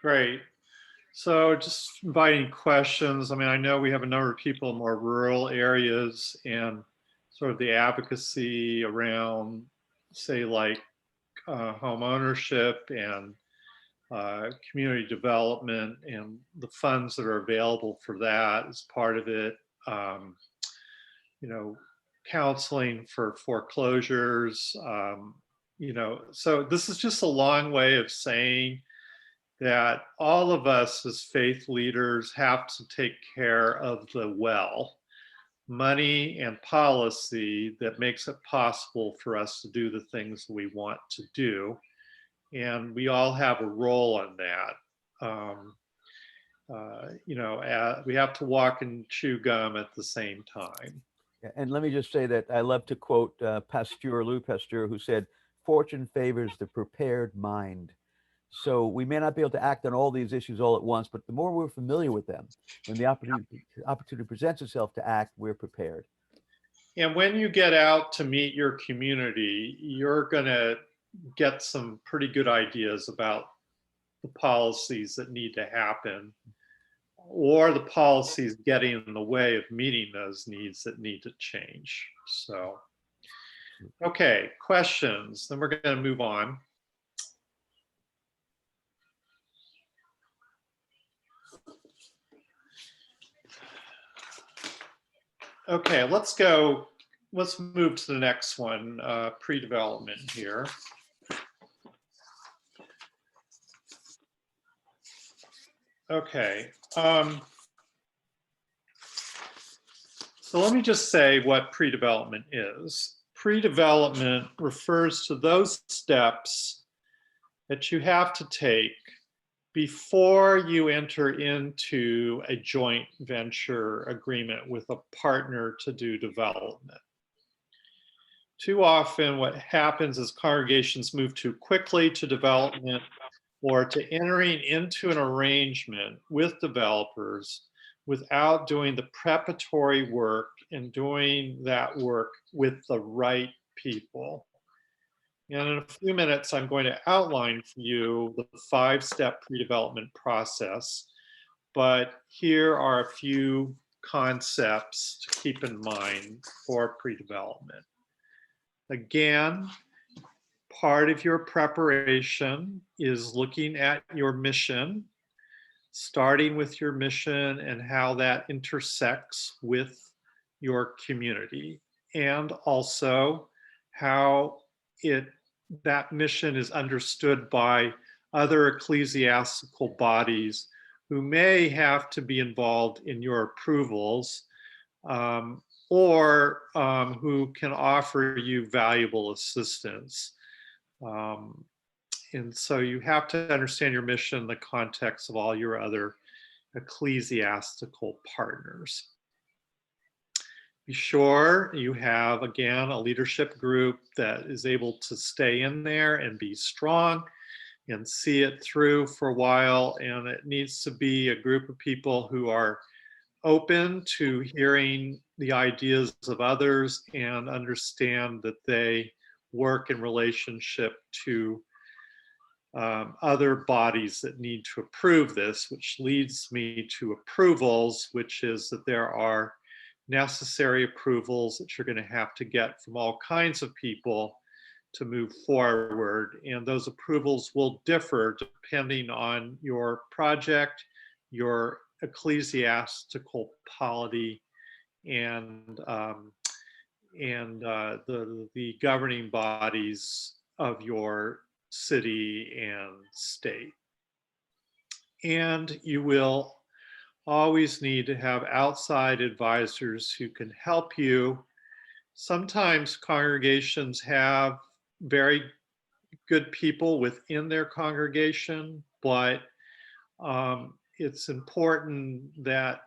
Great. So just inviting questions. I mean, I know we have a number of people in more rural areas, and sort of the advocacy around, say, like home ownership and community development and the funds that are available for that is part of it. You know, counseling for foreclosures, you know, so this is just a long way of saying that all of us as faith leaders have to take care of the well, money and policy that makes it possible for us to do the things we want to do. And we all have a role in that. You know, we have to walk and chew gum at the same time. And let me just say that I love to quote Louis Pasteur, who said, "Fortune favors the prepared mind." So we may not be able to act on all these issues all at once, but the more we're familiar with them, when the opportunity presents itself to act, we're prepared. And when you get out to meet your community, you're going to get some pretty good ideas about the policies that need to happen, or the policies getting in the way of meeting those needs that need to change. So, okay, questions, then we're going to move on. Okay, let's move to the next one, pre-development here. Okay, so let me just say what pre-development is. Pre-development refers to those steps that you have to take before you enter into a joint venture agreement with a partner to do development. Too often what happens is congregations move too quickly to development or to entering into an arrangement with developers without doing the preparatory work and doing that work with the right people. And in a few minutes, I'm going to outline for you the 5-step pre-development process. But here are a few concepts to keep in mind for pre-development. Again, part of your preparation is looking at your mission, starting with your mission and how that intersects with your community, and also how that mission is understood by other ecclesiastical bodies who may have to be involved in your approvals, or who can offer you valuable assistance. And so you have to understand your mission in the context of all your other ecclesiastical partners. Be sure you have, again, a leadership group that is able to stay in there and be strong and see it through for a while. And it needs to be a group of people who are open to hearing the ideas of others and understand that they work in relationship to other bodies that need to approve this, which leads me to approvals, which is that there are necessary approvals that you're going to have to get from all kinds of people to move forward. And those approvals will differ depending on your project, your ecclesiastical polity, and the governing bodies of your city and state. And you will always need to have outside advisors who can help you sometimes congregations have very good people within their congregation, but it's important that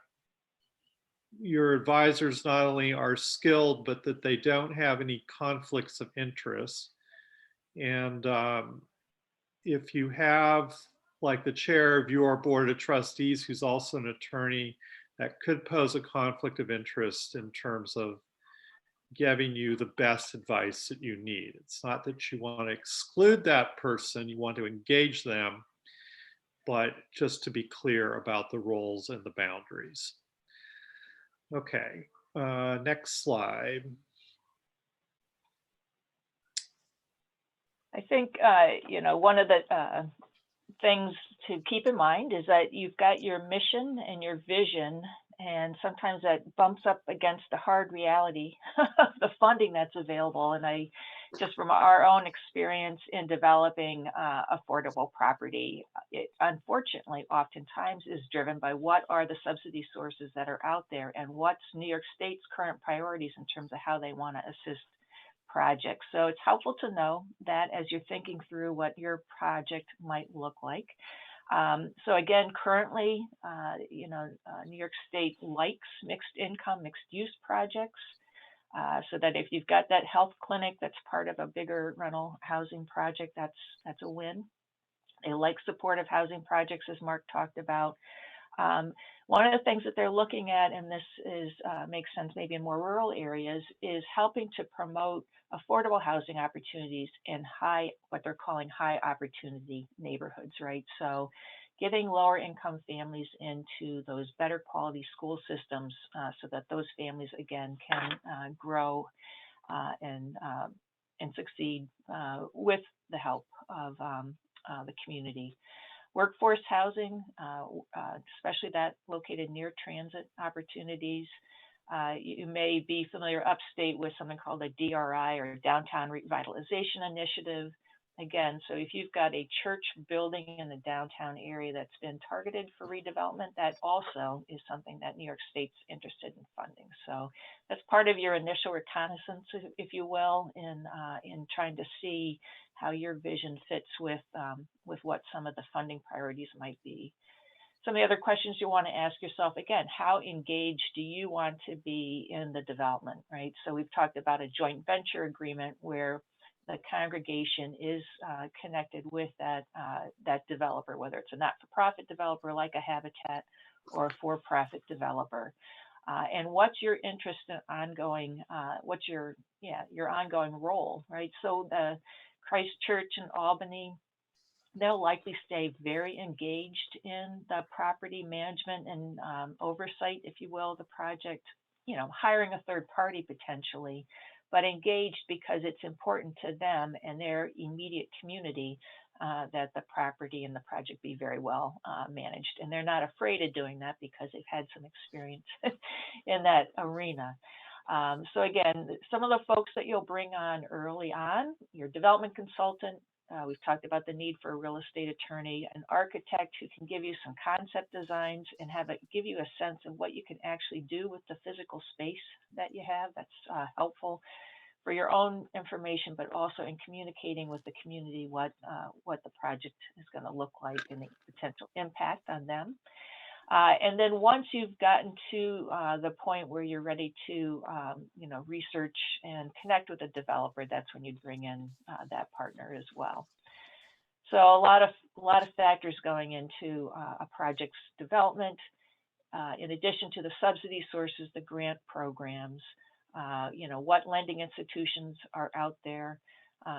your advisors not only are skilled, but that they don't have any conflicts of interest. And if you have, like, the chair of your board of trustees who's also an attorney, that could pose a conflict of interest in terms of giving you the best advice that you need. It's not that you want to exclude that person, you want to engage them, but just to be clear about the roles and the boundaries. Okay, next slide. I think, you know, one of the things to keep in mind is that you've got your mission and your vision, and sometimes that bumps up against the hard reality of the funding that's available. And I, just from our own experience in developing affordable property, it unfortunately oftentimes is driven by what are the subsidy sources that are out there and what's New York State's current priorities in terms of how they want to assist projects. So it's helpful to know that as you're thinking through what your project might look like. So again, currently, you know, New York State likes mixed income, mixed use projects. So that if you've got that health clinic that's part of a bigger rental housing project, that's a win. They like supportive housing projects, as Mark talked about. One of the things that they're looking at, and this is makes sense maybe in more rural areas, is helping to promote affordable housing opportunities in what they're calling high opportunity neighborhoods, right? So getting lower income families into those better quality school systems so that those families, again, can grow and succeed with the help of the community. Workforce housing, especially that located near transit opportunities. You may be familiar upstate with something called a DRI, or Downtown Revitalization Initiative. Again, so if you've got a church building in the downtown area that's been targeted for redevelopment, that also is something that New York State's interested in funding. So that's part of your initial reconnaissance, if you will, in trying to see how your vision fits with what some of the funding priorities might be. Some of the other questions you want to ask yourself, again, how engaged do you want to be in the development, right? So we've talked about a joint venture agreement where the congregation is connected with that developer, whether it's a not-for-profit developer like a Habitat or a for-profit developer. And what's your interest in ongoing, what's your ongoing role, right? So the Christ Church in Albany, they'll likely stay very engaged in the property management and oversight, if you will, the project, you know, hiring a third party potentially, but engaged because it's important to them and their immediate community that the property and the project be very well managed. And they're not afraid of doing that because they've had some experience in that arena. So again, some of the folks that you'll bring on early on, your development consultant, we've talked about the need for a real estate attorney, an architect who can give you some concept designs and give you a sense of what you can actually do with the physical space that you have. That's helpful for your own information, but also in communicating with the community what the project is going to look like and the potential impact on them. And then once you've gotten to the point where you're ready to, research and connect with a developer, that's when you'd bring in that partner as well. So a lot of factors going into a project's development. In addition to the subsidy sources, the grant programs, what lending institutions are out there.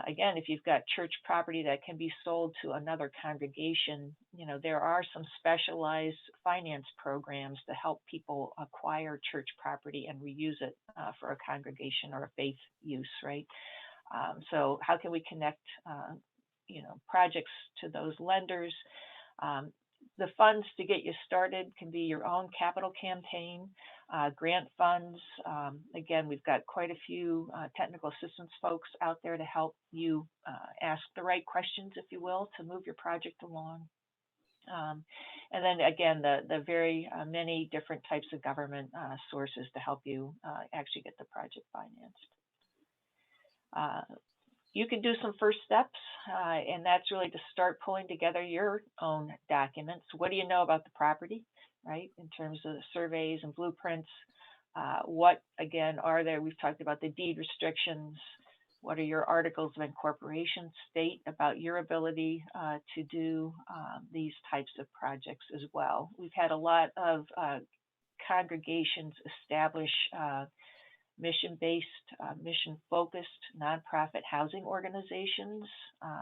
Again, if you've got church property that can be sold to another congregation, there are some specialized finance programs to help people acquire church property and reuse it for a congregation or a faith use, right? So how can we connect, projects to those lenders? The funds to get you started can be your own capital campaign, grant funds. Again, we've got quite a few technical assistance folks out there to help you ask the right questions, if you will, to move your project along. And then again, the very many different types of government sources to help you actually get the project financed. You can do some first steps, and that's really to start pulling together your own documents. What do you know about the property, right? In terms of the surveys and blueprints, what, again, are there? We've talked about the deed restrictions. What are your articles of incorporation state about your ability to do these types of projects as well? We've had a lot of congregations establish mission-based, mission-focused nonprofit housing organizations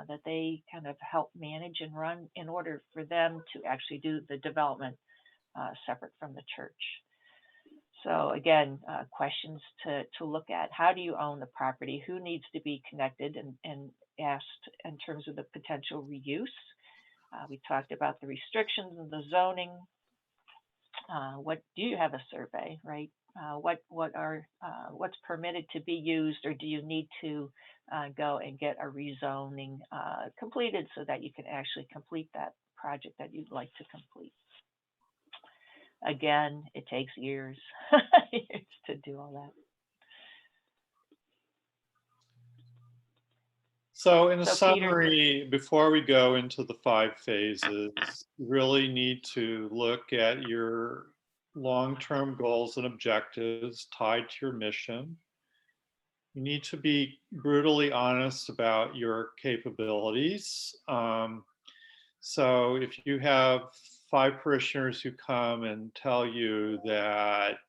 that they kind of help manage and run in order for them to actually do the development separate from the church. So again, questions to look at. How do you own the property? Who needs to be connected and asked in terms of the potential reuse? We talked about the restrictions and the zoning. What do you have a survey, right? What's permitted to be used, or do you need to go and get a rezoning completed so that you can actually complete that project that you'd like to complete? Again, it takes years to do all that. So in a So, Peter- summary, before we go into the 5 phases, you really need to look at your long-term goals and objectives tied to your mission. You need to be brutally honest about your capabilities. So if you have 5 parishioners who come and tell you that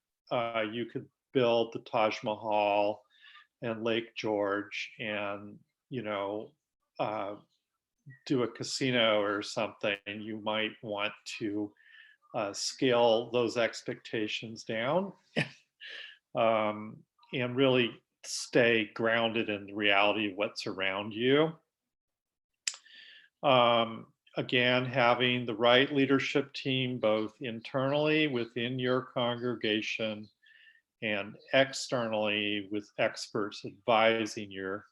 you could build the Taj Mahal and Lake George and, you know, do a casino or something, you might want to scale those expectations down and really stay grounded in the reality of what's around you. Again, having the right leadership team, both internally within your congregation and externally with experts advising your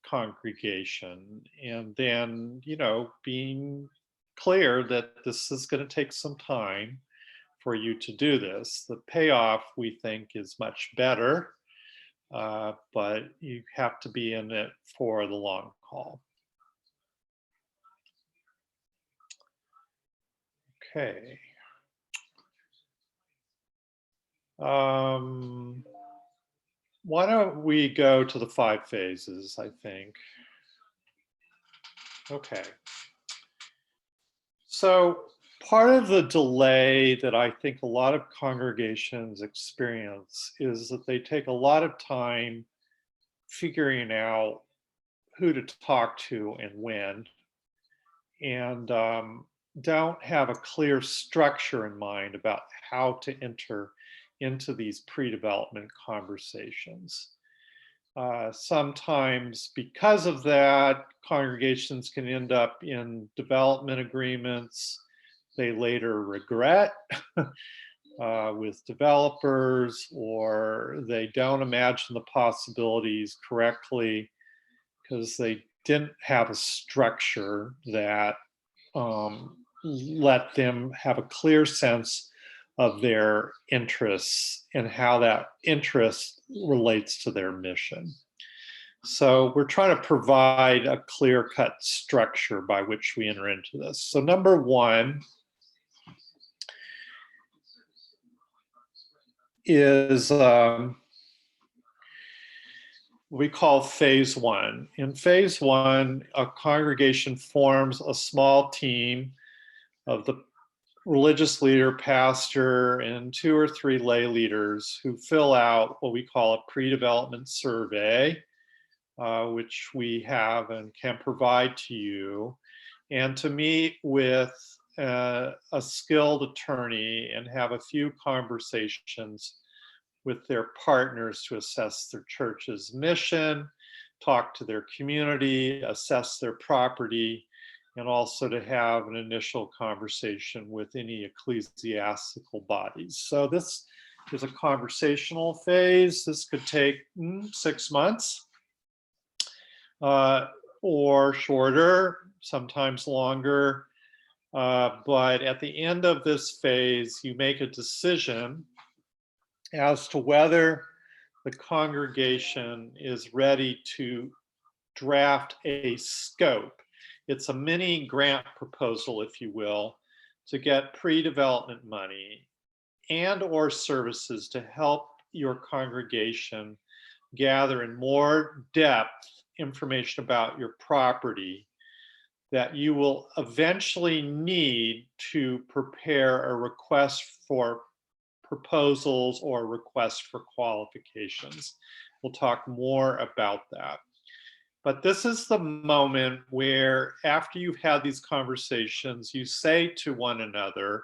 congregation. And then, you know, being clear that this is going to take some time for you to do this. The payoff, we think, is much better, but you have to be in it for the long haul. Okay. Why don't we go to the 5 phases, I think. Okay. So part of the delay that I think a lot of congregations experience is that they take a lot of time figuring out who to talk to and when, and don't have a clear structure in mind about how to enter into these pre-development conversations. Sometimes because of that, congregations can end up in development agreements they later regret with developers, or they don't imagine the possibilities correctly because they didn't have a structure that let them have a clear sense of their interests and how that interest relates to their mission. So we're trying to provide a clear-cut structure by which we enter into this. So number 1 is we call phase 1. In phase 1, a congregation forms a small team of the religious leader, pastor, and 2 or 3 lay leaders who fill out what we call a pre-development survey, which we have and can provide to you, and to meet with a skilled attorney and have a few conversations with their partners to assess their church's mission, talk to their community, assess their property, and also to have an initial conversation with any ecclesiastical bodies. So this is a conversational phase. This could take 6 months or shorter, sometimes longer. But at the end of this phase, you make a decision as to whether the congregation is ready to draft a scope. It's a mini grant proposal, if you will, to get pre-development money and or services to help your congregation gather in more depth information about your property that you will eventually need to prepare a request for proposals or requests for qualifications. We'll talk more about that. But this is the moment where, after you've had these conversations, you say to one another,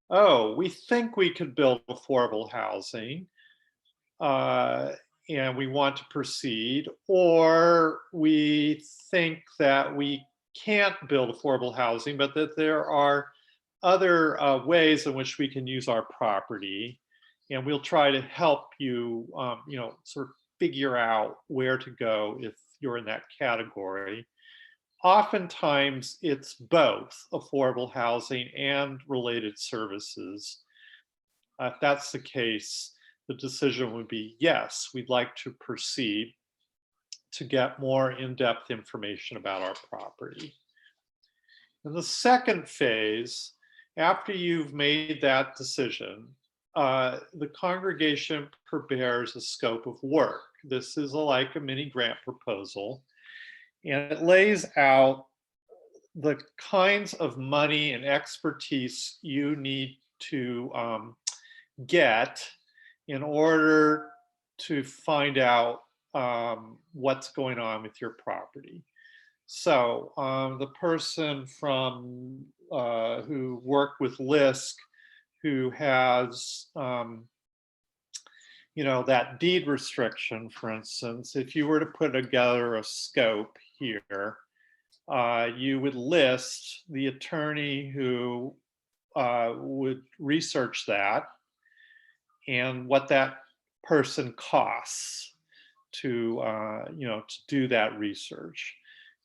oh, we think we could build affordable housing and we want to proceed, or we think that we can't build affordable housing, but that there are other ways in which we can use our property, and we'll try to help you, sort of figure out where to go if you're in that category. Oftentimes, it's both affordable housing and related services. If that's the case, the decision would be, yes, we'd like to proceed to get more in-depth information about our property. In the second phase, after you've made that decision, the congregation prepares a scope of work. This is like a mini grant proposal, and it lays out the kinds of money and expertise you need to get in order to find out what's going on with your property. So the person from who worked with LISC, who has that deed restriction, for instance, if you were to put together a scope here, you would list the attorney who would research that and what that person costs to do that research.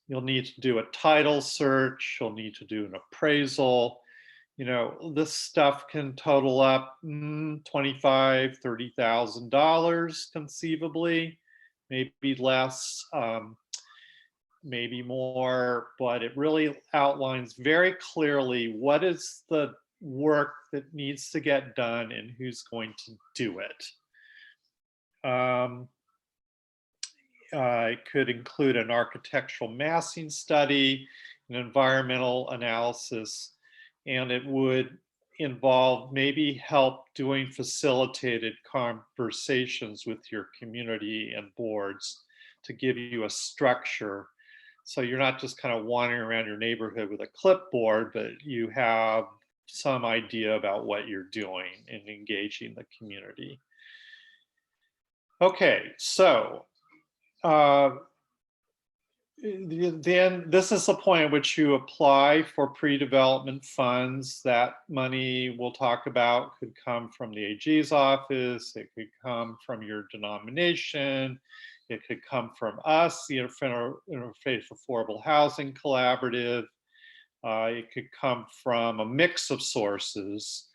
You'll need to do a title search. You'll need to do an appraisal. This stuff can total up $25,000, $30,000 conceivably, maybe less, maybe more, but it really outlines very clearly what is the work that needs to get done and who's going to do it. It could include an architectural massing study, an environmental analysis, and it would involve maybe help doing facilitated conversations with your community and boards to give you a structure. So you're not just kind of wandering around your neighborhood with a clipboard, but you have some idea about what you're doing and engaging the community. Okay, so then this is the point at which you apply for pre-development funds. That money we'll talk about could come from the AG's office, it could come from your denomination, it could come from us, the Interfaith Affordable Housing Collaborative. It could come from a mix of sources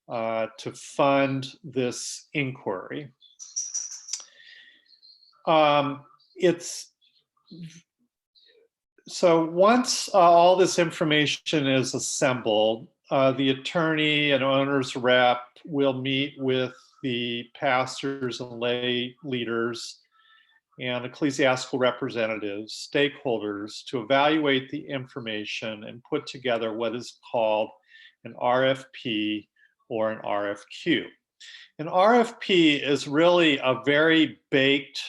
to fund this inquiry. So once all this information is assembled, the attorney and owner's rep will meet with the pastors and lay leaders and ecclesiastical representatives, stakeholders, to evaluate the information and put together what is called an RFP or an RFQ. An RFP is really a very baked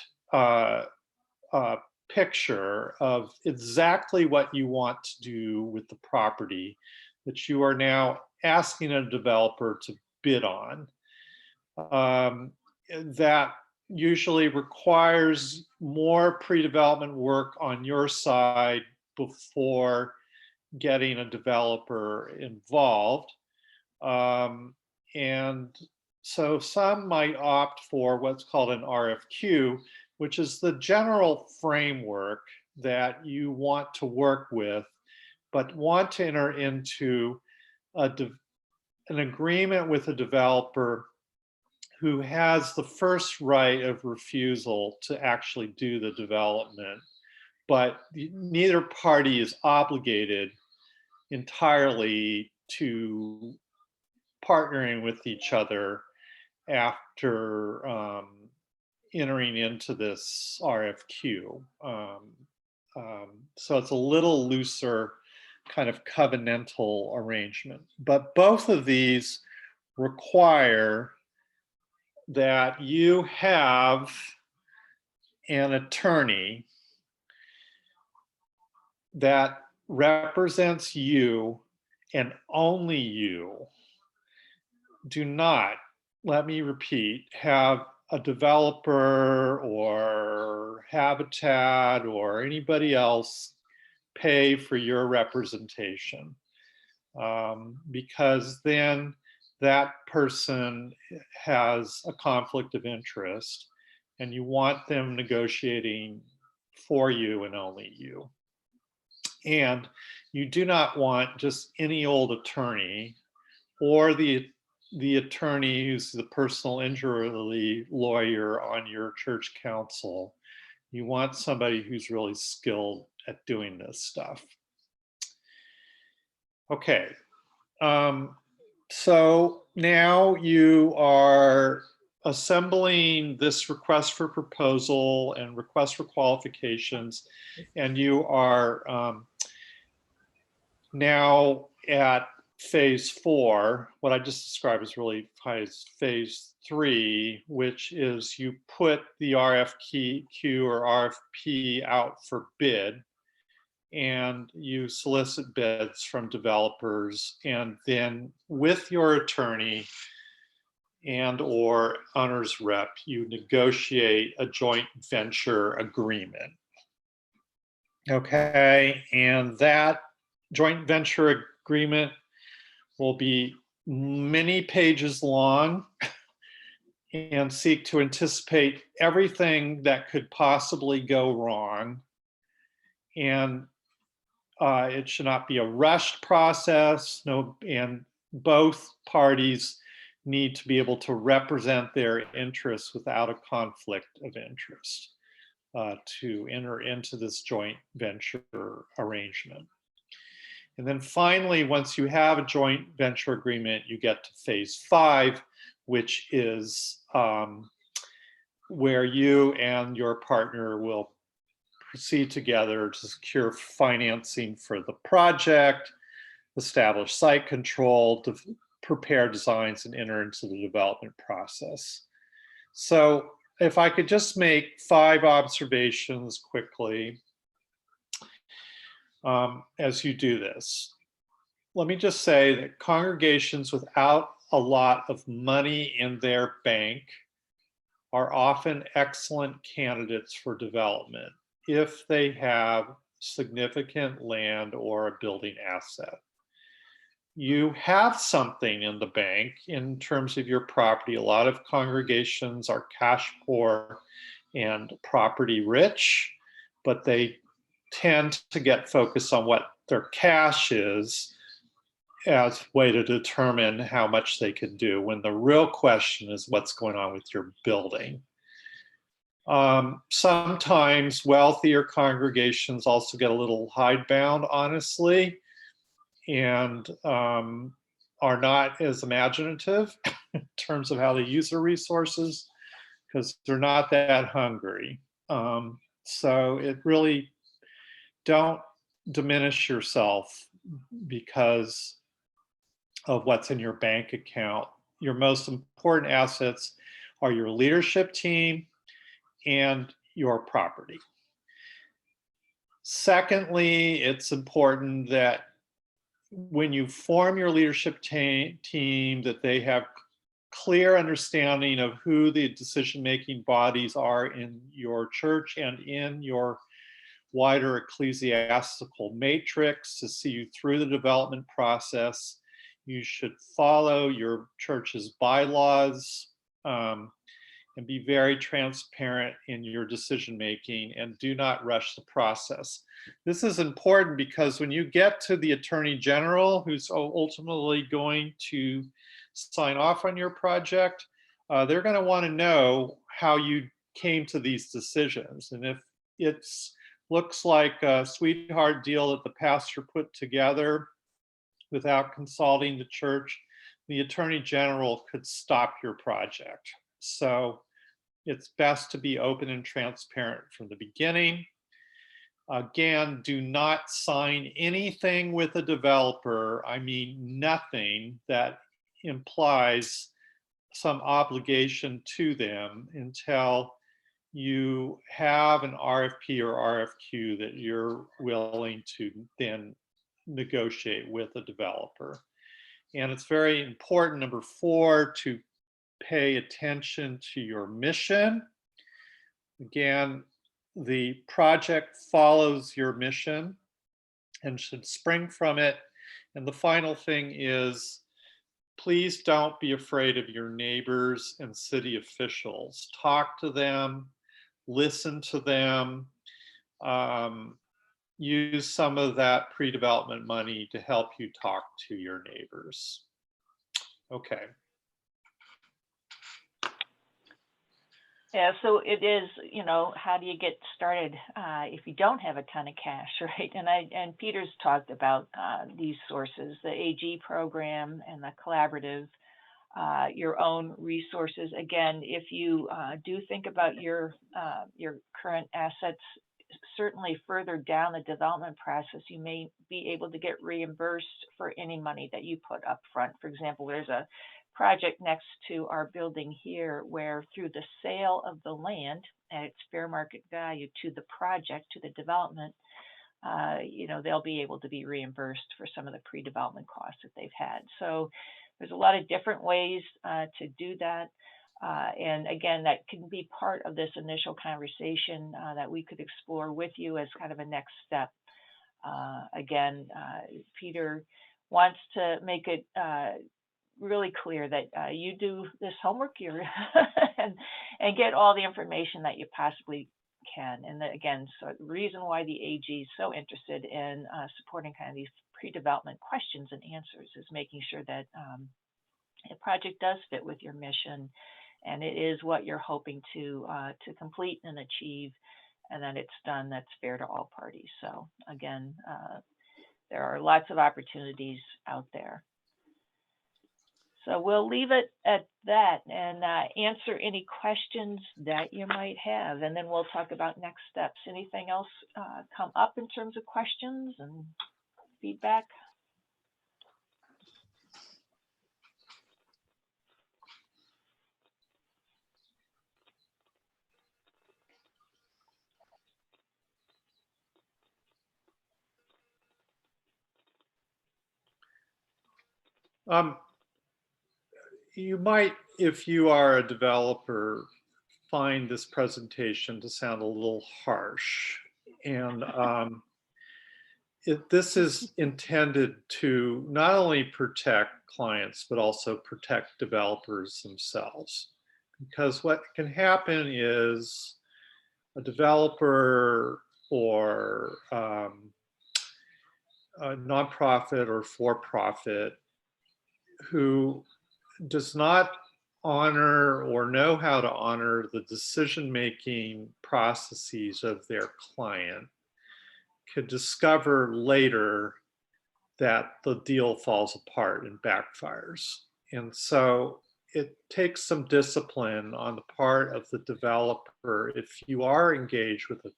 picture of exactly what you want to do with the property that you are now asking a developer to bid on. That usually requires more pre-development work on your side before getting a developer involved. And so some might opt for what's called an RFQ, which is the general framework that you want to work with, but want to enter into an agreement with a developer who has the first right of refusal to actually do the development, but neither party is obligated entirely to partnering with each other after entering into this RFQ. So it's a little looser kind of covenantal arrangement. But both of these require that you have an attorney that represents you and only you. Do not, let me repeat, have a developer or Habitat or anybody else pay for your representation, because then that person has a conflict of interest and you want them negotiating for you and only you. And you do not want just any old attorney or the attorney who's the personal injury lawyer on your church council. You want somebody who's really skilled at doing this stuff. Okay, so now you are assembling this request for proposal and request for qualifications, and you are now at phase 4. What I just described is really phase 3, which is you put the RFQ or RFP out for bid, and you solicit bids from developers, and then with your attorney and or owner's rep, you negotiate a joint venture agreement. Okay, and that joint venture agreement will be many pages long and seek to anticipate everything that could possibly go wrong. And it should not be a rushed process. And both parties need to be able to represent their interests without a conflict of interest to enter into this joint venture arrangement. And then finally, once you have a joint venture agreement, you get to phase 5, which is where you and your partner will proceed together to secure financing for the project, establish site control, to prepare designs and enter into the development process. So if I could just make 5 observations quickly as you do this. Let me just say that congregations without a lot of money in their bank are often excellent candidates for development if they have significant land or a building asset. You have something in the bank in terms of your property. A lot of congregations are cash poor and property rich, but they tend to get focused on what their cash is as a way to determine how much they can do, when the real question is what's going on with your building. Sometimes wealthier congregations also get a little hidebound, honestly, and are not as imaginative in terms of how they use their resources because they're not that hungry. So it really, don't diminish yourself because of what's in your bank account. Your most important assets are your leadership team and your property. Secondly, it's important that when you form your leadership team, that they have clear understanding of who the decision-making bodies are in your church and in your wider ecclesiastical matrix to see you through the development process. You should follow your church's bylaws and be very transparent in your decision-making and do not rush the process. This is important because when you get to the Attorney General, who's ultimately going to sign off on your project, they're going to want to know how you came to these decisions. And if it looks like a sweetheart deal that the pastor put together without consulting the church, the Attorney General could stop your project. So it's best to be open and transparent from the beginning. Again, do not sign anything with a developer. I mean, nothing that implies some obligation to them until you have an RFP or RFQ that you're willing to then negotiate with a developer. And it's very important, number 4, to pay attention to your mission. Again, the project follows your mission and should spring from it. And the final thing is, please don't be afraid of your neighbors and city officials. Talk to them, listen to them, use some of that pre-development money to help you talk to your neighbors. Okay. Yeah, so it is, you know, how do you get started if you don't have a ton of cash, right? And Peter's talked about these sources, the AG program and the collaborative, your own resources. Again, if you do think about your current assets, certainly further down the development process, you may be able to get reimbursed for any money that you put up front. For example, there's a project next to our building here where through the sale of the land at its fair market value to the project, to the development, you know, they'll be able to be reimbursed for some of the pre-development costs that they've had. So there's a lot of different ways to do that. And again, that can be part of this initial conversation that we could explore with you as kind of a next step. Again, Peter wants to make it really clear that you do this homework and get all the information that you possibly can. And again, so the reason why the AG is so interested in supporting kind of these pre-development questions and answers is making sure that the project does fit with your mission and it is what you're hoping to complete and achieve, and that it's done that's fair to all parties. So again, there are lots of opportunities out there. So we'll leave it at that and answer any questions that you might have, and then we'll talk about next steps. Anything else come up in terms of questions and feedback? You might, if you are a developer, find this presentation to sound a little harsh. And this is intended to not only protect clients, but also protect developers themselves. Because what can happen is a developer or a nonprofit or for-profit who does not honor or know how to honor the decision-making processes of their client could discover later that the deal falls apart and backfires. And so it takes some discipline on the part of the developer, if you are engaged with a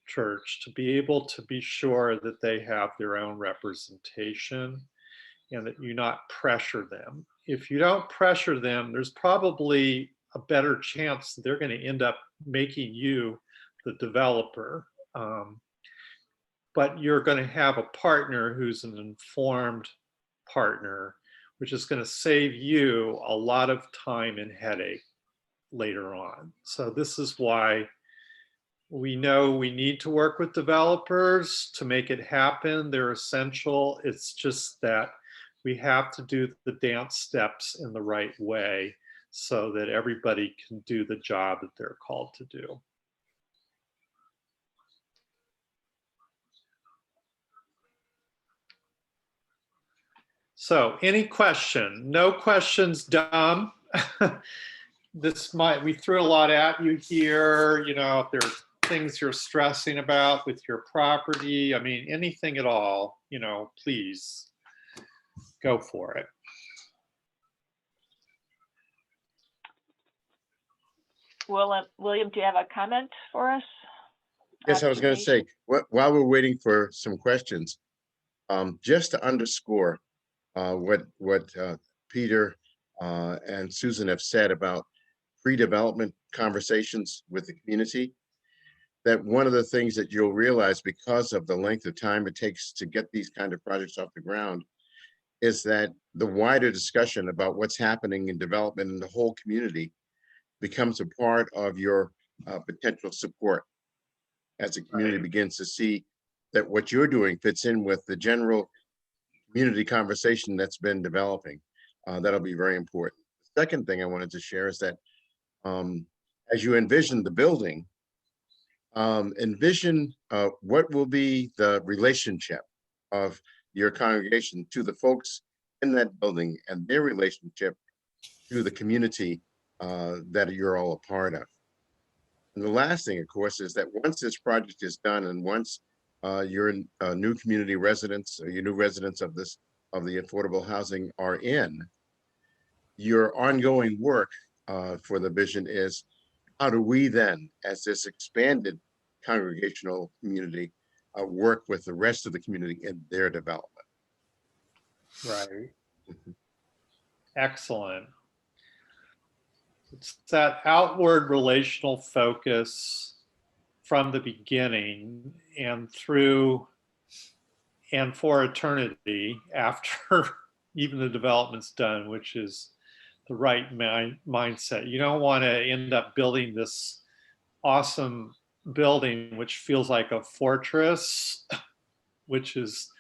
church, to be able to be sure that they have their own representation and that you not pressure them. If you don't pressure them, there's probably a better chance that they're going to end up making you the developer. But you're going to have a partner who's an informed partner, which is going to save you a lot of time and headache later on. So this is why we know we need to work with developers to make it happen. They're essential. It's just that we have to do the dance steps in the right way so that everybody can do the job that they're called to do. So any question? No questions dumb. we threw a lot at you here, you know, if there's things you're stressing about with your property, I mean, anything at all, you know, please go for it. William, do you have a comment for us? Yes, I was going to say, while we're waiting for some questions, just to underscore what Peter and Susan have said about pre-development conversations with the community, that one of the things that you'll realize because of the length of time it takes to get these kind of projects off the ground is that the wider discussion about what's happening in development in the whole community becomes a part of your potential support as the community begins to see that what you're doing fits in with the general community conversation that's been developing. That'll be very important. The second thing I wanted to share is that as you envision the building, envision what will be the relationship of your congregation to the folks in that building and their relationship to the community that you're all a part of. And the last thing, of course, is that once this project is done and once your new community residents or your new residents of the affordable housing are in, your ongoing work for the vision is how do we then, as this expanded congregational community, work with the rest of the community in their development. Right. Excellent. It's that outward relational focus from the beginning and through and for eternity after even the development's done, which is the right mindset. You don't want to end up building this awesome building which feels like a fortress, which is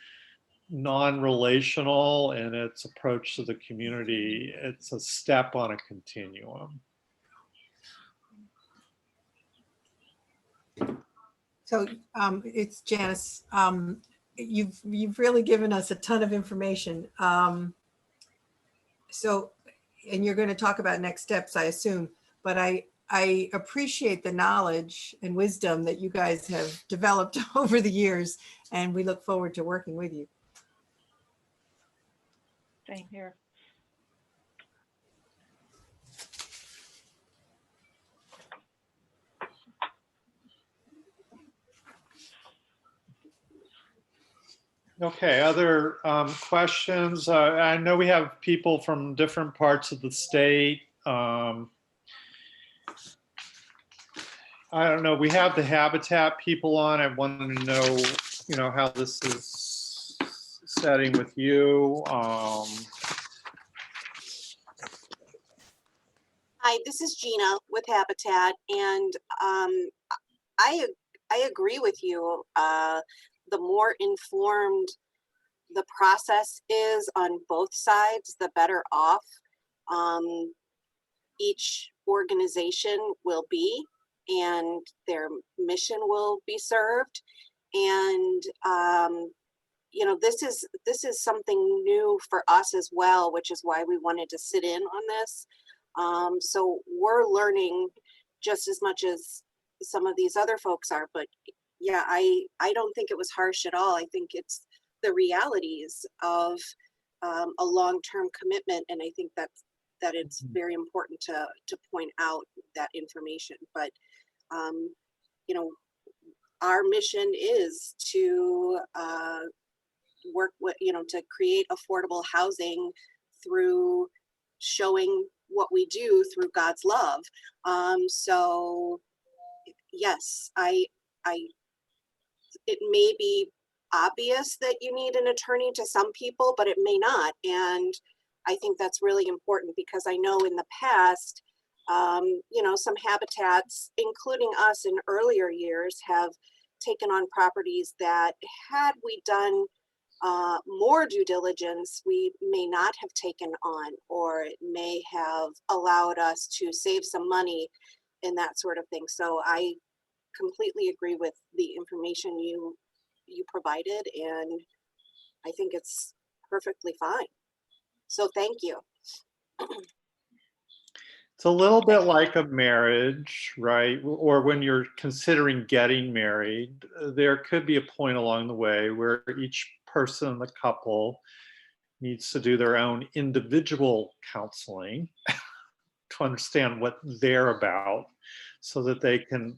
non-relational in its approach to the community. It's a step on a continuum. So it's Janice. You've really given us a ton of information. So, and you're going to talk about next steps, I assume, but I appreciate the knowledge and wisdom that you guys have developed over the years, and we look forward to working with you. Same here. Okay, other questions? I know we have people from different parts of the state. I don't know, we have the Habitat people on. I wanted to know, you know, how this is setting with you. Hi, this is Gina with Habitat, and I agree with you. The more informed the process is on both sides, the better off each organization will be, and their mission will be served. And you know, this is something new for us as well, which is why we wanted to sit in on this. So we're learning just as much as some of these other folks are, but yeah, I don't think it was harsh at all. I think it's the realities of a long-term commitment, and I think that it's very important to point out that information. But you know, our mission is to work with, you know, to create affordable housing through showing what we do through God's love. So yes, it may be obvious that you need an attorney to some people, but it may not. And I think that's really important, because I know in the past, you know, some habitats, including us in earlier years, have taken on properties that, had we done more due diligence, we may not have taken on, or it may have allowed us to save some money and that sort of thing. So I completely agree with the information you provided, and I think it's perfectly fine. So thank you. It's a little bit like a marriage, right? Or when you're considering getting married, there could be a point along the way where each person in the couple needs to do their own individual counseling to understand what they're about so that they can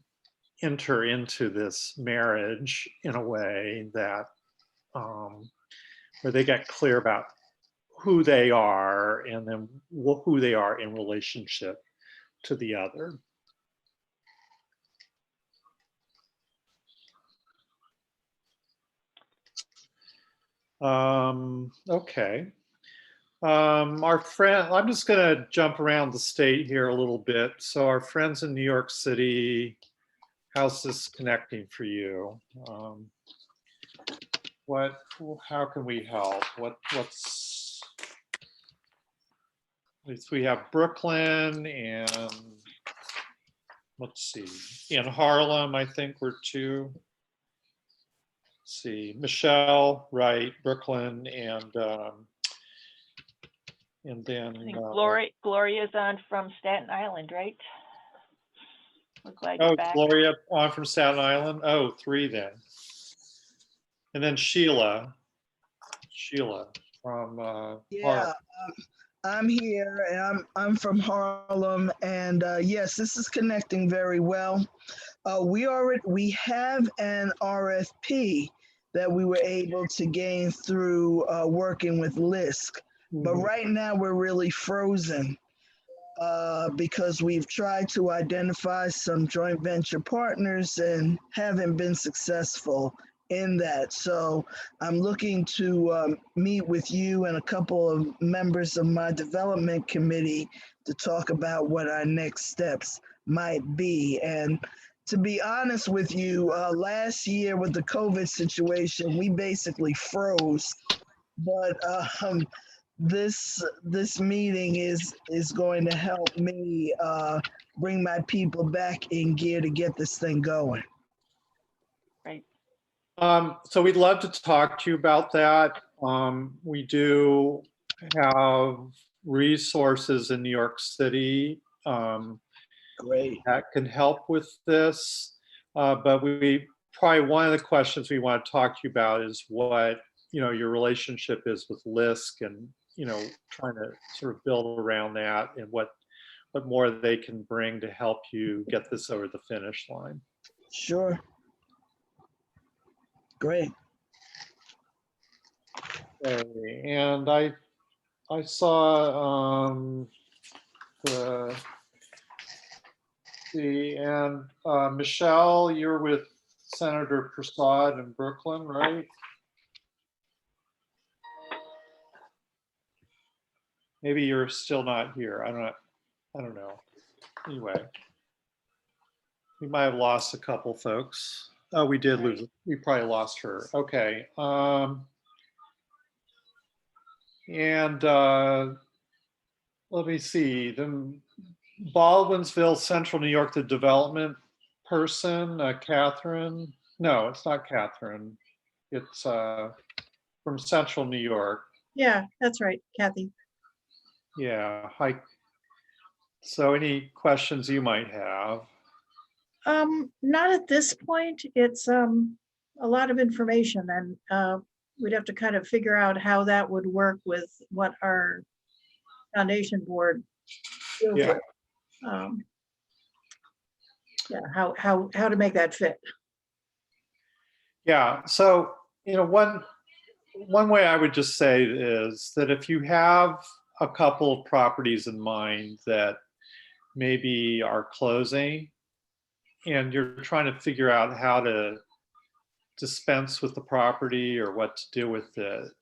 enter into this marriage in a way that where they get clear about who they are and then who they are in relationship to the other. Okay. Our friend, I'm just going to jump around the state here a little bit. So our friends in New York City, how's this connecting for you? How can we help? We have Brooklyn and let's see, in Harlem, I think we're two. Let's see, Michelle, right, Brooklyn, and then I think Gloria's on from Staten Island, right? We're glad oh, you're back. Gloria on from Staten Island. Oh, three then. And then Sheila from Yeah, I'm here and I'm from Harlem, and yes, this is connecting very well. We have an RFP that we were able to gain through working with LISC, but right now we're really frozen because we've tried to identify some joint venture partners and haven't been successful in that. So I'm looking to meet with you and a couple of members of my development committee to talk about what our next steps might be. And to be honest with you, last year with the COVID situation, we basically froze. But this meeting is going to help me bring my people back in gear to get this thing going. Right. So we'd love to talk to you about that. We do have resources in New York City Great. that can help with this. But probably one of the questions we want to talk to you about is what your relationship is with LISC, and trying to sort of build around that and what more they can bring to help you get this over the finish line. Sure. Great. Okay. And I saw Michelle, you're with Senator Prasad in Brooklyn, right? Maybe you're still not here. I don't know. Anyway, we might have lost a couple folks. Oh, we did lose. We probably lost her. Okay. And let me see. The Baldwinsville, Central New York, the development person, Catherine. No, it's not Catherine. It's from Central New York. Yeah, that's right, Kathy. Yeah. Hi. So any questions you might have? Not at this point. It's a lot of information, and we'd have to kind of figure out how that would work with what our foundation board feels Yeah. like. Yeah, how to make that fit. Yeah. So one way I would just say is that if you have a couple of properties in mind that maybe are closing and you're trying to figure out how to dispense with the property or what to do with it,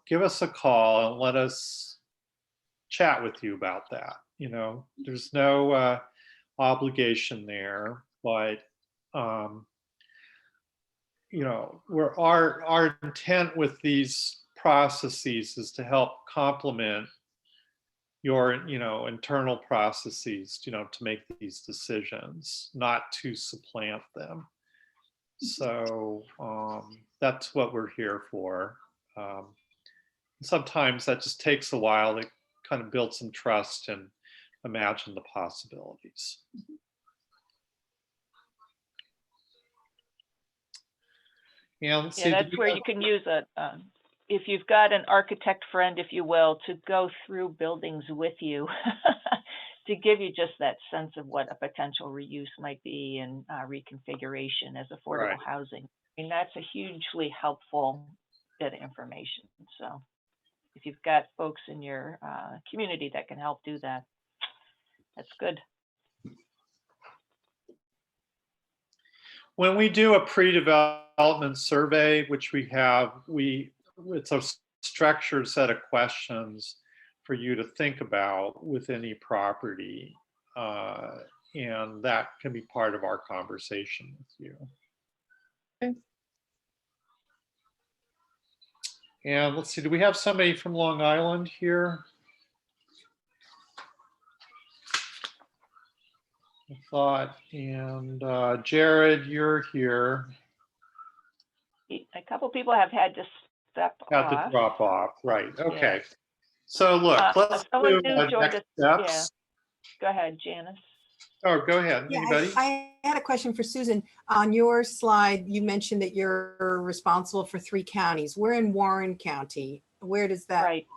give us a call and let us chat with you about that. There's no obligation there, but our intent with these processes is to help complement your internal processes to make these decisions, not to supplant them. So that's what we're here for. Sometimes that just takes a while to kind of build some trust and imagine the possibilities. And let's see, Yeah, do that's we where have- you can use if you've got an architect friend, if you will, to go through buildings with you to give you just that sense of what a potential reuse might be and reconfiguration as affordable Right. housing. I mean, that's a hugely helpful bit of information. So if you've got folks in your community that can help do that, that's good. When we do a pre-development survey, which we have, it's a structured set of questions for you to think about with any property. And that can be part of our conversation with you. Okay. And let's see, do we have somebody from Long Island here? I thought, and Jared, you're here. A couple people have had to step Got off. the drop off, right? Okay. Yeah. So look, let's Someone do new joined next us. steps. Yeah. Go ahead, Janice. Oh, go ahead. Yeah, Anybody? I had a question for Susan. On your slide, you mentioned that you're responsible for 3 counties. We're in Warren County. Where does that? Right.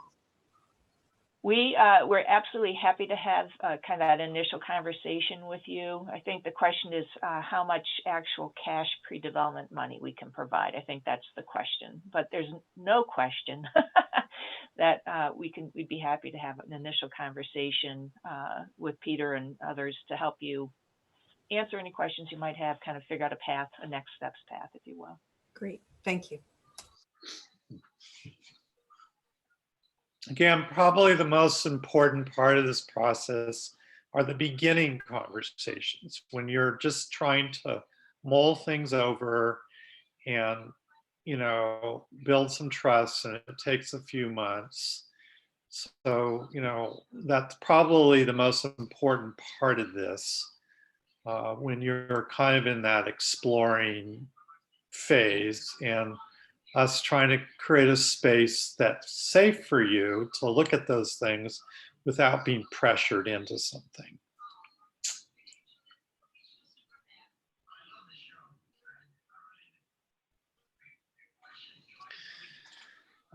We're absolutely happy to have kind of that initial conversation with you. I think the question is how much actual cash pre-development money we can provide. I think that's the question, but there's no question that we'd be happy to have an initial conversation with Peter and others to help you answer any questions you might have, kind of figure out a path, a next steps path, if you will. Great, thank you. Again, probably the most important part of this process are the beginning conversations when you're just trying to mull things over and, you know, build some trust, and it takes a few months. So, you know, that's probably the most important part of this when you're kind of in that exploring phase, and us trying to create a space that's safe for you to look at those things without being pressured into something.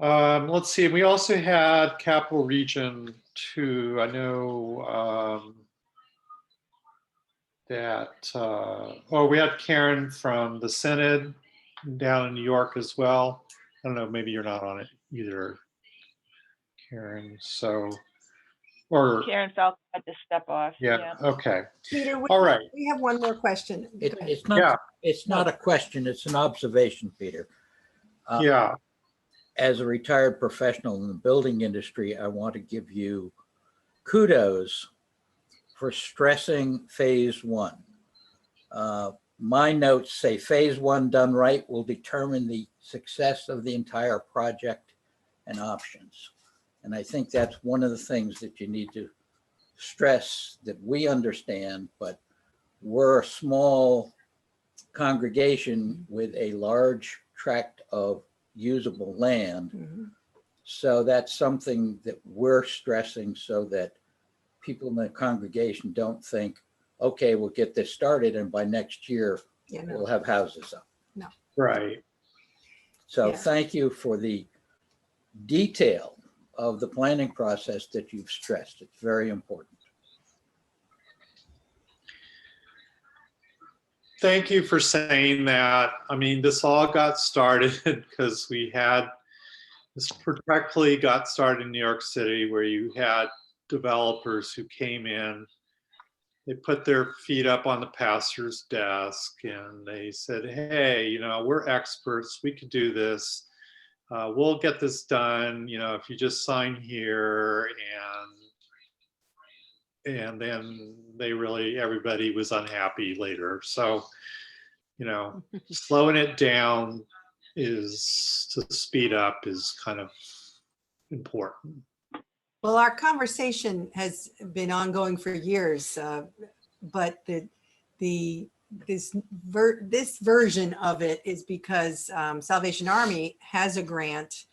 Let's see, we also had Capital Region 2. I know that, we had Karen from the Synod down in New York as well. I don't know, maybe you're not on it either, Karen. So, or Karen Falk had to step off. yeah, okay. Peter, All right. we have one more question. It's not a question, it's an observation, Peter. Yeah. As a retired professional in the building industry, I want to give you kudos for stressing phase 1. My notes say phase 1 done right will determine the success of the entire project and options. And I think that's one of the things that you need to stress, that we understand, but we're a small congregation with a large tract of usable land. Mm-hmm. So that's something that we're stressing so that people in the congregation don't think, okay, we'll get this started and by next year we'll have houses up. No. Right. So thank you for the detail of the planning process that you've stressed. It's very important. Thank you for saying that. I mean, this all got started because this directly got started in New York City, where you had developers who came in, they put their feet up on the pastor's desk and they said, hey, you know, we're experts, we could do this. We'll get this done, you know, if you just sign here. And then everybody was unhappy later. So, you know, slowing it down to speed up is kind of important. Well, our conversation has been ongoing for years, but this version of it is because Salvation Army has a grant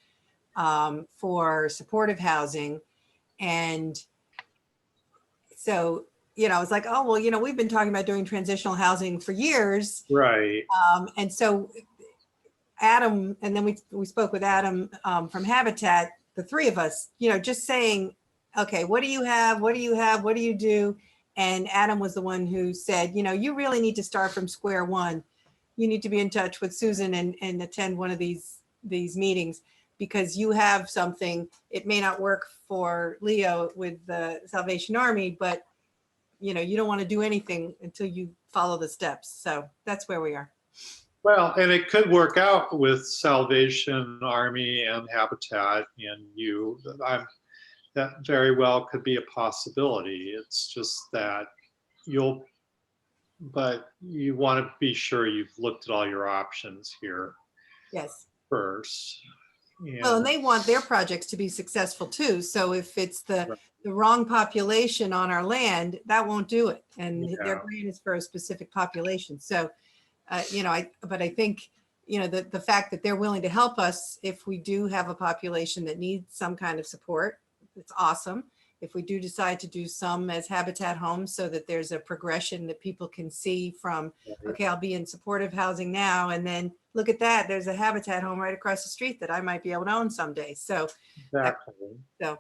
for supportive housing, and So, it's like, oh, well, we've been talking about doing transitional housing for years. Right. And so Adam, and then we spoke with Adam from Habitat, the three of us, just saying, okay, what do you have? What do you have? What do you do? And Adam was the one who said, you really need to start from square one. You need to be in touch with Susan and attend one of these meetings, because you have something. It may not work for Leo with the Salvation Army, but you don't want to do anything until you follow the steps. So that's where we are. Well, and it could work out with Salvation Army and Habitat and you. That very well could be a possibility. It's just that but you want to be sure you've looked at all your options here. Yes. First. Well, and they want their projects to be successful too. So if it's the wrong population on our land, that won't do it. And their grant is for a specific population. So, but I think, the fact that they're willing to help us if we do have a population that needs some kind of support, it's awesome. If we do decide to do some as Habitat homes so that there's a progression that people can see from, okay, I'll be in supportive housing now, and then look at that, there's a Habitat home right across the street that I might be able to own someday. So, exactly. So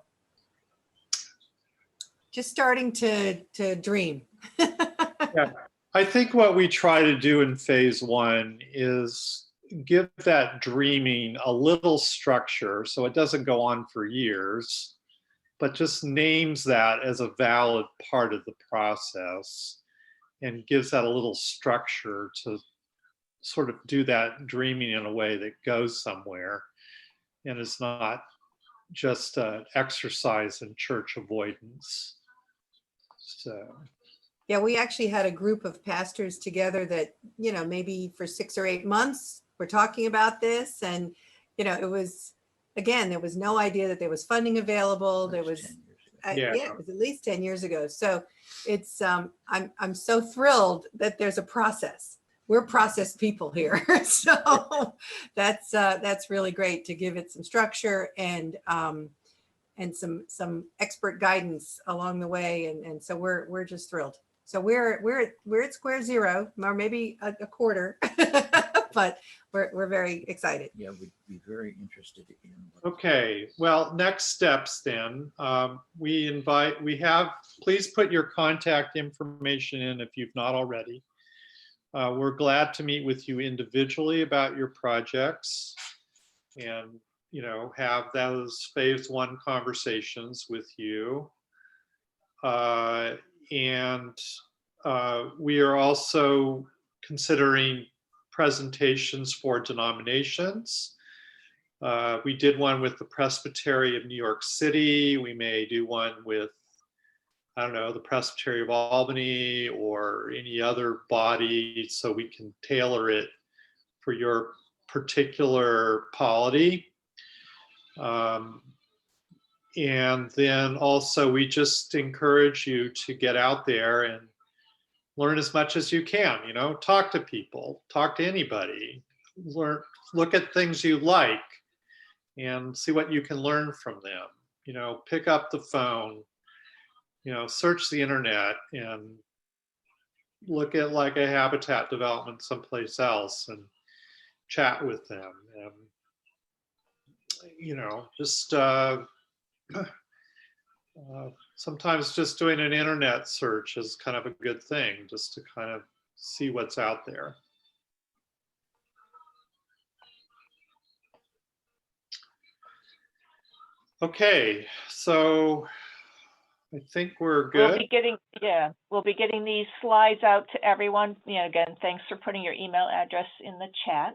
just starting to dream. Yeah. I think what we try to do in phase one is give that dreaming a little structure so it doesn't go on for years, but just names that as a valid part of the process and gives that a little structure to sort of do that dreaming in a way that goes somewhere and is not just an exercise in church avoidance. So. Yeah, we actually had a group of pastors together that, maybe for 6 or 8 months, we're talking about this. And, it was, again, there was no idea that there was funding available. There was, it was at least 10 years ago. So it's, I'm so thrilled that there's a process. We're process people here. So that's really great to give it some structure and some expert guidance along the way. And so we're just thrilled. So we're at square zero, or maybe a quarter, but we're very excited. Yeah, we'd be very interested in. Okay, well, next steps then. Please put your contact information in if you've not already. We're glad to meet with you individually about your projects and, have those phase one conversations with you. And we are also considering presentations for denominations. We did one with the Presbytery of New York City. We may do one with, I don't know, the Presbytery of Albany or any other body so we can tailor it for your particular polity. And then also we just encourage you to get out there and learn as much as you can, talk to people, talk to anybody, look at things you like and see what you can learn from them. Pick up the phone, search the internet and look at like a Habitat development someplace else and chat with them. And, just sometimes just doing an internet search is kind of a good thing, just to kind of see what's out there. Okay, so I think we're good. We'll be getting these slides out to everyone. Again, thanks for putting your email address in the chat.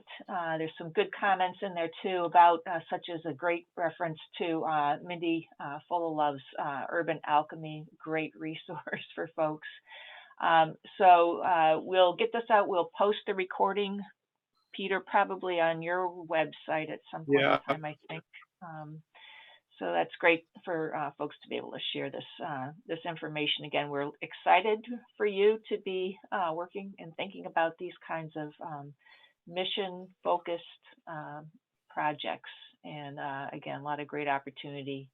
There's some good comments in there too about such as a great reference to Mindy Fullalove's Urban Alchemy, great resource for folks. So we'll get this out. We'll post the recording, Peter, probably on your website at some point in time, I think. So that's great for folks to be able to share this information. Again, we're excited for you to be working and thinking about these kinds of mission-focused projects. And again, a lot of great opportunity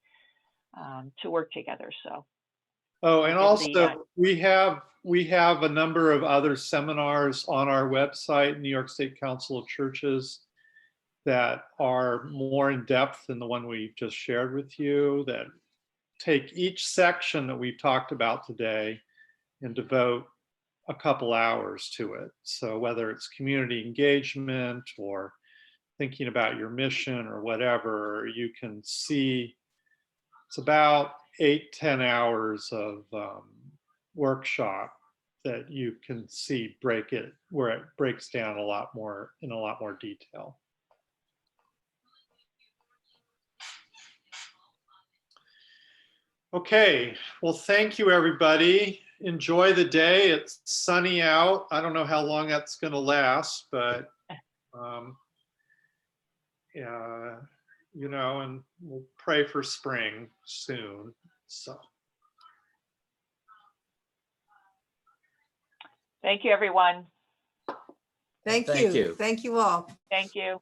to work together. So Oh, and Give also we have a number of other seminars on our website, New York State Council of Churches, that are more in depth than the one we just shared with you, that take each section that we've talked about today and devote a couple hours to it. So whether it's community engagement or thinking about your mission or whatever, you can see it's about 8-10 hours of workshop that you can see where it breaks down a lot more in a lot more detail. Okay, well, thank you, everybody. Enjoy the day. It's sunny out. I don't know how long that's going to last, but yeah, you know, and we'll pray for spring soon. So. Thank you, everyone. Thank you. Thank you all. Thank you.